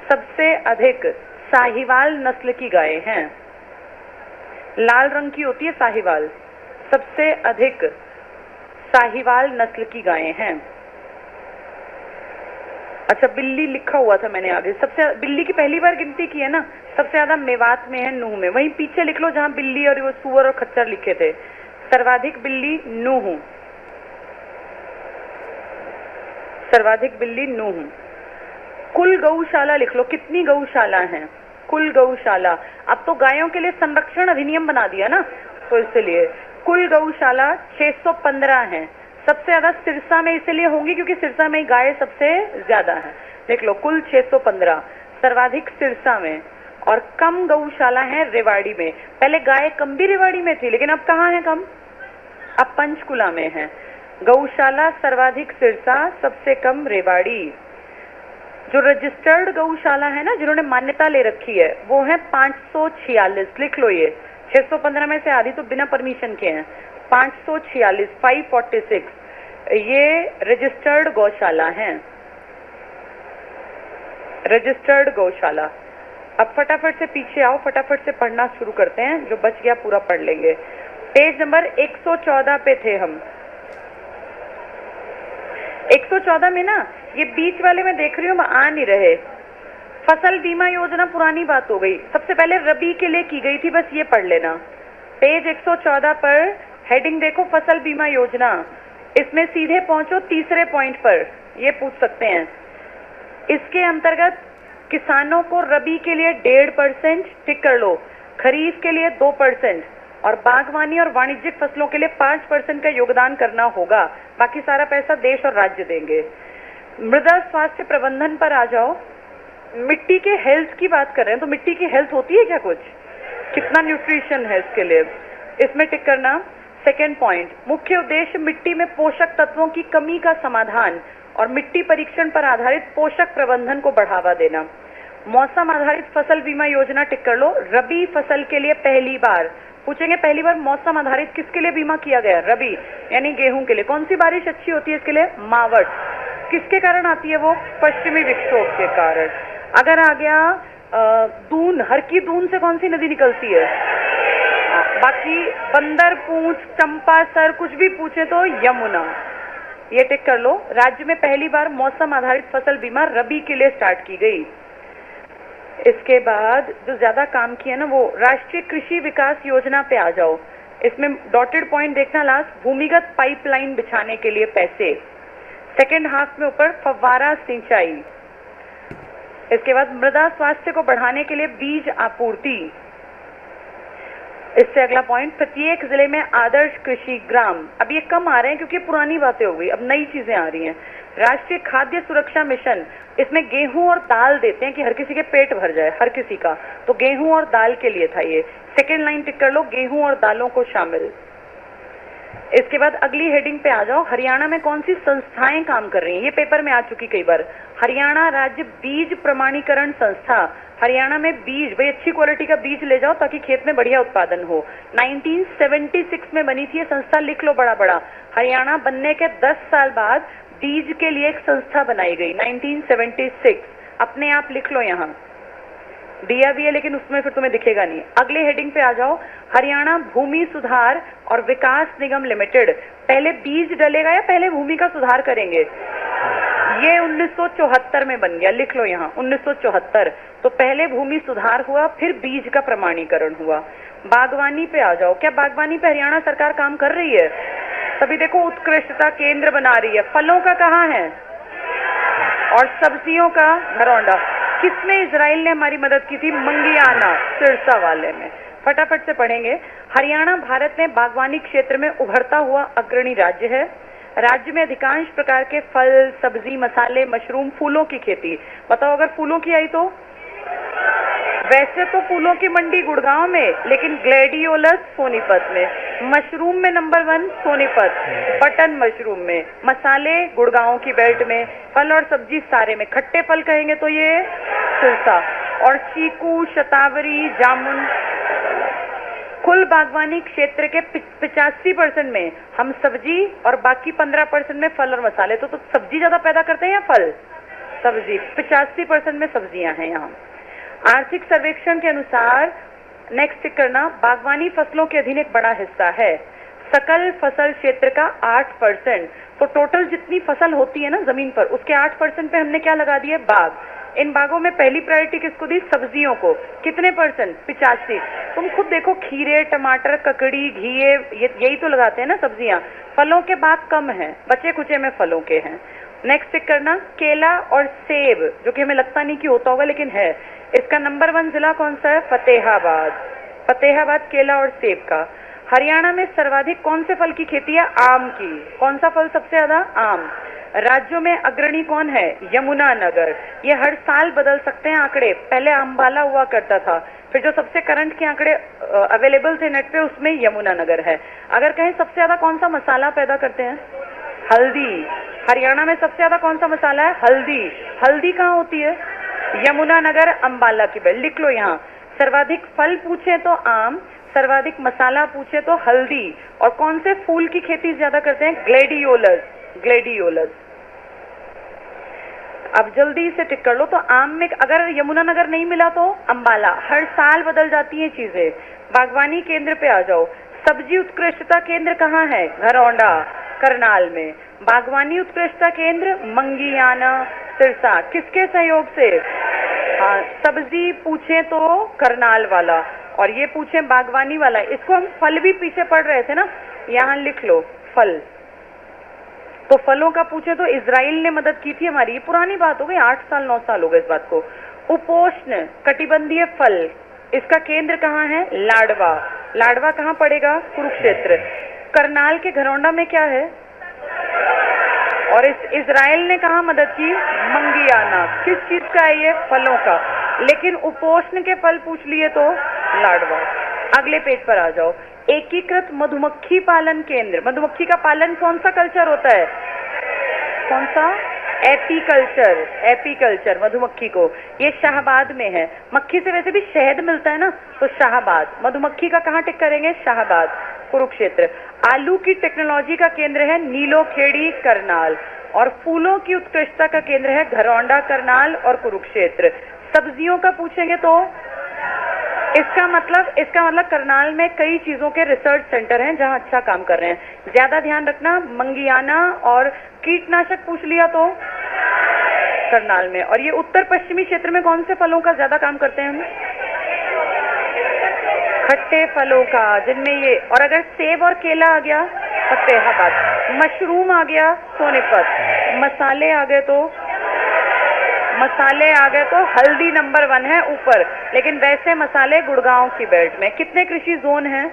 सबसे अधिक साहिवाल नस्ल की गायें हैं, लाल रंग की होती है साहिवाल। सबसे अधिक साहिवाल नस्ल की गायें हैं। अच्छा, बिल्ली लिखा हुआ था मैंने आगे, सबसे बिल्ली की पहली बार गिनती की है ना, सबसे ज्यादा मेवात में है, नूह में। वहीं पीछे लिख लो जहां बिल्ली और वो सुअर और खच्चर लिखे थे। सर्वाधिक बिल्ली नूह, सर्वाधिक बिल्ली नूह। कुल गौशाला लिख लो, कितनी गौशाला हैं? कुल गौशाला, अब तो गायों के लिए संरक्षण अधिनियम बना दिया ना, तो इसलिए कुल गौशाला 615 हैं। सबसे ज्यादा सिरसा में इसलिए होंगी क्योंकि सिरसा में गाय सबसे ज्यादा है। देख लो, कुल 615, सर्वाधिक सिरसा में, और कम गौशाला है रेवाड़ी में। पहले गाय कम भी रेवाड़ी में थी, लेकिन अब कहाँ है कम? अब पंचकुला में है। गौशाला सर्वाधिक सिरसा, सबसे कम रेवाड़ी। जो रजिस्टर्ड गौशाला है ना, जिन्होंने मान्यता ले रखी है, वो है 546। लिख लो, ये 615 में से आधी तो बिना परमिशन के हैं। 546, 546 ये रजिस्टर्ड गौशाला हैं, रजिस्टर्ड गौशाला। अब फटाफट से पीछे आओ, फटाफट से पढ़ना शुरू करते हैं, जो बच गया पूरा पढ़ लेंगे। पेज नंबर 114 पे थे हम। 114 में ना, ये बीच वाले में देख रही हूँ आ नहीं रहे। फसल बीमा योजना पुरानी बात हो गई, सबसे पहले रबी के लिए की गई थी, बस ये पढ़ लेना। पेज 114 पर हेडिंग देखो, फसल बीमा योजना। इसमें सीधे पहुंचो तीसरे पॉइंट पर, ये पूछ सकते हैं। इसके अंतर्गत किसानों को रबी के लिए 1.5%, टिक कर लो, खरीफ के लिए 2%, और बागवानी और वाणिज्यिक फसलों के लिए 5% का योगदान करना होगा। बाकी सारा पैसा देश और राज्य देंगे। मृदा स्वास्थ्य प्रबंधन पर आ जाओ। मिट्टी के हेल्थ की बात कर रहे हैं, तो मिट्टी की हेल्थ होती है क्या कुछ? कितना न्यूट्रिशन है इसके लिए, इसमें टिक करना। सेकेंड पॉइंट, मुख्य उद्देश्य मिट्टी में पोषक तत्वों की कमी का समाधान और मिट्टी परीक्षण पर आधारित पोषक प्रबंधन को बढ़ावा देना। मौसम आधारित फसल बीमा योजना, टिक कर लो। रबी फसल के लिए पहली बार पूछेंगे, पहली बार मौसम आधारित किसके लिए बीमा किया गया? रबी, यानी गेहूं के लिए। कौन सी बारिश अच्छी होती है इसके लिए? मावठ। किसके कारण आती है वो? पश्चिमी विक्षोभ के कारण। अगर आ गया दून, हर की दून से कौन सी नदी निकलती है? बाकी बंदर पूंछ, चंपासर, कुछ भी पूछे तो यमुना। ये टिक कर लो। राज्य में पहली बार मौसम आधारित फसल बीमा रबी के लिए स्टार्ट की गई। इसके बाद जो ज्यादा काम किया ना वो राष्ट्रीय कृषि विकास योजना पे आ जाओ। इसमें डॉटेड पॉइंट देखना लास्ट, भूमिगत पाइपलाइन बिछाने के लिए पैसे। सेकेंड हाफ में ऊपर फव्वारा सिंचाई। इसके बाद मृदा स्वास्थ्य को बढ़ाने के लिए बीज आपूर्ति। इससे अगला पॉइंट, प्रत्येक जिले में आदर्श कृषि ग्राम। अब ये कम आ रहे हैं क्योंकि पुरानी बातें हो गई, अब नई चीजें आ रही हैं। राष्ट्रीय खाद्य सुरक्षा मिशन, इसमें गेहूं और दाल देते हैं कि हर किसी के पेट भर जाए, हर किसी का, तो गेहूं और दाल के लिए था ये। सेकेंड लाइन टिक कर लो, गेहूं और दालों को शामिल। इसके बाद अगली हेडिंग पे आ जाओ, हरियाणा में कौन सी संस्थाएं काम कर रही हैं? ये पेपर में आ चुकी कई बार। हरियाणा राज्य बीज प्रमाणीकरण संस्था। हरियाणा में बीज, भाई अच्छी क्वालिटी का बीज ले जाओ ताकि खेत में बढ़िया उत्पादन हो। 1976 में बनी थी ये संस्था, लिख लो बड़ा बड़ा। हरियाणा बनने के 10 साल बाद बीज के लिए एक संस्था बनाई गई, 1976। अपने आप लिख लो, यहाँ दिया भी है लेकिन उसमें फिर तुम्हें दिखेगा नहीं। अगले हेडिंग पे आ जाओ, हरियाणा भूमि सुधार और विकास निगम लिमिटेड। पहले बीज डलेगा या पहले भूमि का सुधार करेंगे? ये 1974 में बन गया, लिख लो यहाँ 1974। तो पहले भूमि सुधार हुआ, फिर बीज का प्रमाणीकरण हुआ। बागवानी पे आ जाओ, क्या बागवानी पे हरियाणा सरकार काम कर रही है? तभी देखो उत्कृष्टता केंद्र बना रही है। फलों का कहाँ है? और सब्जियों का घरौंडा। किसमें इजराइल ने हमारी मदद की थी? मंगियाना, सिरसा वाले में। फटाफट से पढ़ेंगे। हरियाणा भारत में बागवानी क्षेत्र में उभरता हुआ अग्रणी राज्य है। राज्य में अधिकांश प्रकार के फल, सब्जी, मसाले, मशरूम, फूलों की खेती। बताओ अगर फूलों की आई तो? वैसे तो फूलों की मंडी गुड़गांव में, लेकिन ग्लैडियोलस सोनीपत में। मशरूम में नंबर 1 सोनीपत, बटन मशरूम में। मसाले गुड़गांव की बेल्ट में। फल और सब्जी सारे में। खट्टे फल कहेंगे तो ये सिरसा। और चीकू, शतावरी, जामुन। कुल बागवानी क्षेत्र के 85% में हम सब्जी और बाकी 15% में फल और मसाले। तो सब्जी ज्यादा पैदा करते हैं या फल? सब्जी। 85% में सब्जियां हैं यहाँ। आर्थिक सर्वेक्षण के अनुसार, नेक्स्ट करना, बागवानी फसलों के अधीन एक बड़ा हिस्सा है। सकल फसल क्षेत्र का 8%। तो टोटल जितनी फसल होती है ना जमीन पर, उसके 8% पे हमने क्या लगा दिया? बाग। इन बागों में पहली प्रायोरिटी किसको दी? सब्जियों को। कितने %? 85। तुम खुद देखो, खीरे, टमाटर, ककड़ी, घिए, यही तो लगाते हैं ना सब्जियां। फलों के बाग कम है, बचे कुचे में फलों के हैं। नेक्स्ट टिक करना, केला और सेब, जो कि हमें लगता नहीं कि होता होगा लेकिन है। इसका नंबर 1 जिला कौन सा है? फतेहाबाद। फतेहाबाद केला और सेब का। हरियाणा में सर्वाधिक कौन से फल की खेती है? आम की। कौन सा फल सबसे ज्यादा? आम। राज्यों में अग्रणी कौन है? यमुनानगर। ये हर साल बदल सकते हैं आंकड़े। पहले अंबाला हुआ करता था, फिर जो सबसे करंट के आंकड़े अवेलेबल थे नेट पे उसमें यमुनानगर है। अगर कहें सबसे ज्यादा कौन सा मसाला पैदा करते हैं? हल्दी। हरियाणा में सबसे ज्यादा कौन सा मसाला है? हल्दी। हल्दी कहाँ होती है? यमुनानगर, अंबाला की बेल्ट। लिख लो यहाँ। सर्वाधिक फल पूछे तो आम, सर्वाधिक मसाला पूछे तो हल्दी। और कौन से फूल की खेती ज्यादा करते हैं? ग्लैडियोलस। ग्लैडियोलस। अब जल्दी से टिक कर लो। तो आम में अगर यमुनानगर नहीं मिला तो अंबाला। हर साल बदल जाती हैं चीजें। बागवानी केंद्र पे आ जाओ। सब्जी उत्कृष्टता केंद्र कहाँ है? घरौंडा, करनाल में। बागवानी उत्कृष्टता केंद्र मंगियाना, सिरसा। किसके सहयोग से? हाँ, सब्जी पूछे तो करनाल वाला, और ये पूछे बागवानी वाला। इसको हम फल भी पीछे पढ़ रहे थे ना, यहाँ लिख लो फल। तो फलों का पूछे तो इजराइल ने मदद की थी हमारी। ये पुरानी बात हो गई, 8 साल 9 साल हो गए इस बात को। उपोष्ण कटिबंधीय फल, इसका केंद्र कहाँ है? लाडवा। लाडवा कहाँ पड़ेगा? कुरुक्षेत्र। करनाल के घरौंडा में क्या है? और इस इजराइल ने कहाँ मदद की? मंगियाना। किस चीज का है ये? फलों का। लेकिन उपोष्ण के फल पूछ लिए तो लाडवा। अगले पेज पर आ जाओ। एकीकृत मधुमक्खी पालन केंद्र। मधुमक्खी का पालन कौन सा कल्चर होता है? कौन सा? एपीकल्चर। एपीकल्चर मधुमक्खी को। ये शाहबाद में है। मक्खी से वैसे भी शहद मिलता है ना, तो शाहबाद। मधुमक्खी का कहाँ टिक करेंगे? शाहबाद, कुरुक्षेत्र। आलू की टेक्नोलॉजी का केंद्र है नीलोखेड़ी, करनाल। और फूलों की उत्कृष्टता का केंद्र है घरौंडा, करनाल और कुरुक्षेत्र। सब्जियों का पूछेंगे तो इसका मतलब करनाल में कई चीजों के रिसर्च सेंटर हैं जहां अच्छा काम कर रहे हैं। ज्यादा ध्यान रखना, मंगियाना और कीटनाशक पूछ लिया तो करनाल में। और ये उत्तर पश्चिमी क्षेत्र में कौन से फलों का ज्यादा काम करते हैं हम? खट्टे फलों का, जिनमें ये, और अगर सेब और केला आ गया फतेहाबाद, मशरूम आ गया सोनीपत, मसाले आ गए तो हल्दी नंबर 1 है ऊपर, लेकिन वैसे मसाले गुड़गांव की बेल्ट में। कितने कृषि जोन हैं,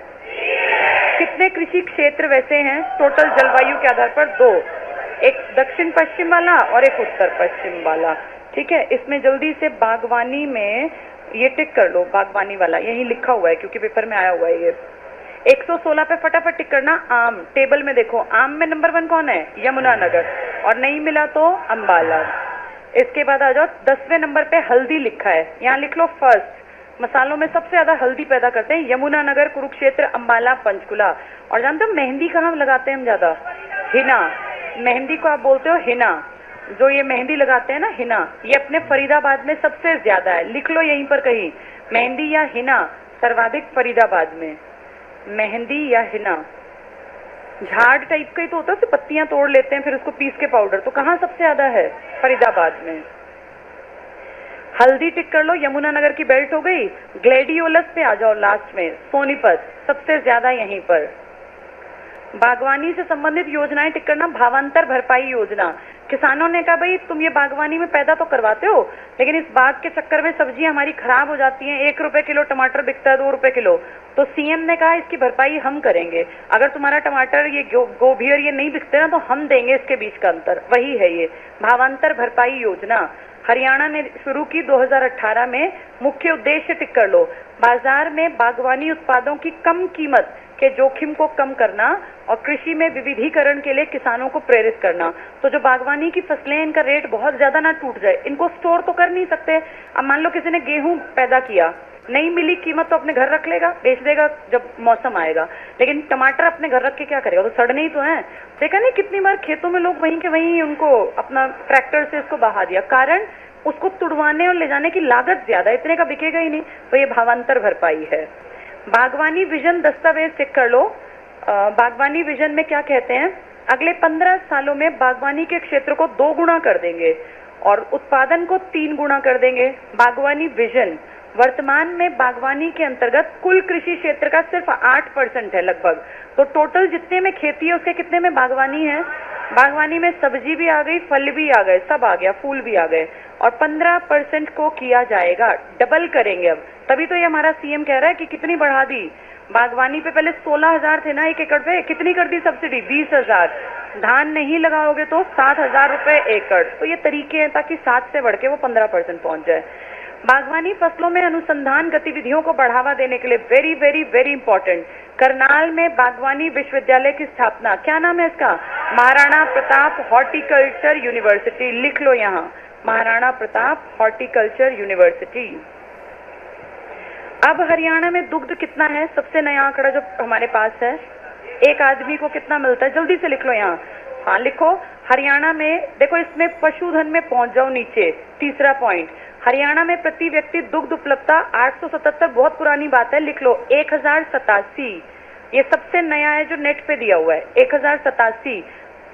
कितने कृषि क्षेत्र वैसे हैं टोटल जलवायु के आधार पर? 2, एक दक्षिण पश्चिम वाला और एक उत्तर पश्चिम वाला। ठीक है, इसमें जल्दी से बागवानी में ये टिक कर लो, बागवानी वाला यही लिखा हुआ है क्योंकि पेपर में आया हुआ है ये। 116 पे फटाफट टिक करना। आम, टेबल में देखो, आम में नंबर 1 कौन है? यमुनानगर, और नहीं मिला तो अंबाला। इसके बाद आ जाओ 10वें नंबर पे हल्दी लिखा है, यहाँ लिख लो फर्स्ट। मसालों में सबसे ज्यादा हल्दी पैदा करते हैं यमुनानगर, कुरुक्षेत्र, अंबाला, पंचकुला। और जानते हो मेहंदी कहाँ लगाते हैं हम ज्यादा? हिना। मेहंदी को आप बोलते हो हिना, जो ये मेहंदी लगाते हैं ना हिना, ये अपने फरीदाबाद में सबसे ज्यादा है। लिख लो यहीं पर कहीं, मेहंदी या हिना सर्वाधिक फरीदाबाद में। मेहंदी या हिना, झाड़ टाइप का ही तो होता है, पत्तियां तोड़ लेते हैं फिर उसको पीस के पाउडर, तो कहाँ सबसे ज्यादा है? फरीदाबाद में। हल्दी टिक कर लो, यमुनानगर की बेल्ट हो गई। ग्लेडियोलस पे आ जाओ लास्ट में, सोनीपत सबसे ज्यादा यहीं पर। बागवानी से संबंधित योजनाएं टिक करना, भावांतर भरपाई योजना। किसानों ने कहा भाई तुम ये बागवानी में पैदा तो करवाते हो, लेकिन इस बाग के चक्कर में सब्जियां हमारी खराब हो जाती हैं। 1 रुपए किलो टमाटर बिकता है, 2 रुपए किलो, तो सीएम ने कहा इसकी भरपाई हम करेंगे। अगर तुम्हारा टमाटर ये गोभी और ये नहीं बिकते ना तो हम देंगे इसके बीच का अंतर, वही है ये भावांतर भरपाई योजना। हरियाणा ने शुरू की 2018 में। मुख्य उद्देश्य टिक कर लो, बाजार में बागवानी उत्पादों की कम कीमत के जोखिम को कम करना और कृषि में विविधीकरण के लिए किसानों को प्रेरित करना। तो जो बागवानी की फसलें, इनका रेट बहुत ज्यादा ना टूट जाए, इनको स्टोर तो कर नहीं सकते। अब मान लो किसी ने गेहूं पैदा किया, नहीं मिली कीमत तो अपने घर रख लेगा, बेच देगा जब मौसम आएगा, लेकिन टमाटर अपने घर रख के क्या करेगा? तो सड़ने ही तो है। देखा नहीं कितनी बार खेतों में लोग वहीं के वहीं उनको अपना ट्रैक्टर से इसको बहा दिया, कारण उसको तुड़वाने और ले जाने की लागत ज्यादा, इतने का बिकेगा ही नहीं। तो ये भावांतर भरपाई है। बागवानी विजन दस्तावेज चेक कर लो। बागवानी विजन में क्या कहते हैं? अगले 15 सालों में बागवानी के क्षेत्र को 2 गुना कर देंगे और उत्पादन को 3 गुना कर देंगे। बागवानी विजन, वर्तमान में बागवानी के अंतर्गत कुल कृषि क्षेत्र का सिर्फ 8% है लगभग, तो टोटल जितने में खेती है उसके कितने में बागवानी है? बागवानी में सब्जी भी आ गई, फल भी आ गए, सब आ गया, फूल भी आ गए, और 15% को किया जाएगा, डबल करेंगे अब। तभी तो ये हमारा सीएम कह रहा है कि कितनी बढ़ा दी बागवानी पे। पहले 16,000 थे ना 1 एकड़ पे, कितनी कर दी सब्सिडी? 20,000। धान नहीं लगाओगे तो 7,000 रुपए एकड़। तो ये तरीके हैं ताकि 7 से बढ़ के वो 15% पहुंच जाए। बागवानी फसलों में अनुसंधान गतिविधियों को बढ़ावा देने के लिए very very very important, Karnal में बागवानी विश्वविद्यालय की स्थापना। क्या नाम है इसका? Maharana Pratap horticulture university. लिख लो यहाँ, महाराणा प्रताप हॉर्टिकल्चर यूनिवर्सिटी। अब हरियाणा में दुग्ध कितना है? सबसे नया आंकड़ा जो हमारे पास है, एक आदमी को कितना मिलता है? जल्दी से लिख लो यहाँ। हाँ लिखो, हरियाणा में देखो, इसमें पशुधन में पहुंच जाओ नीचे, तीसरा पॉइंट। हरियाणा में प्रति व्यक्ति दुग्ध उपलब्धता 877, बहुत पुरानी बात है, लिख लो 1087। ये सबसे नया है जो नेट पे दिया हुआ है, 1087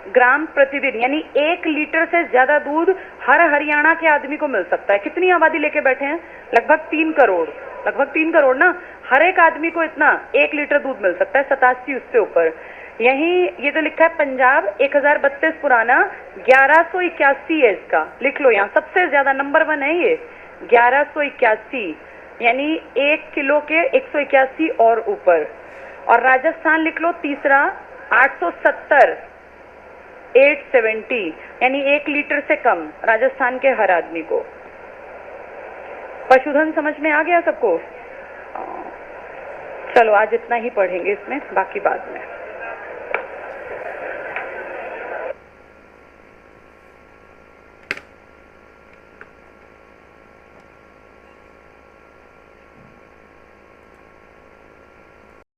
ग्राम प्रतिदिन, यानी 1 लीटर से ज्यादा दूध हर हरियाणा के आदमी को मिल सकता है। कितनी आबादी लेके बैठे हैं? लगभग 3 करोड़, लगभग 3 करोड़ ना। हर एक आदमी को इतना 1 लीटर दूध मिल सकता है, 87 उससे ऊपर। यही ये तो लिखा है पंजाब 1032 पुराना, 1181 है इसका, लिख लो यहाँ, सबसे ज्यादा नंबर 1 है ये 1181, यानी 1 किलो के 181 और ऊपर। और राजस्थान लिख लो तीसरा 870, 870, यानी 1 लीटर से कम राजस्थान के हर आदमी को। पशुधन समझ में आ गया सबको? चलो आज इतना ही पढ़ेंगे, इसमें बाकी बाद में।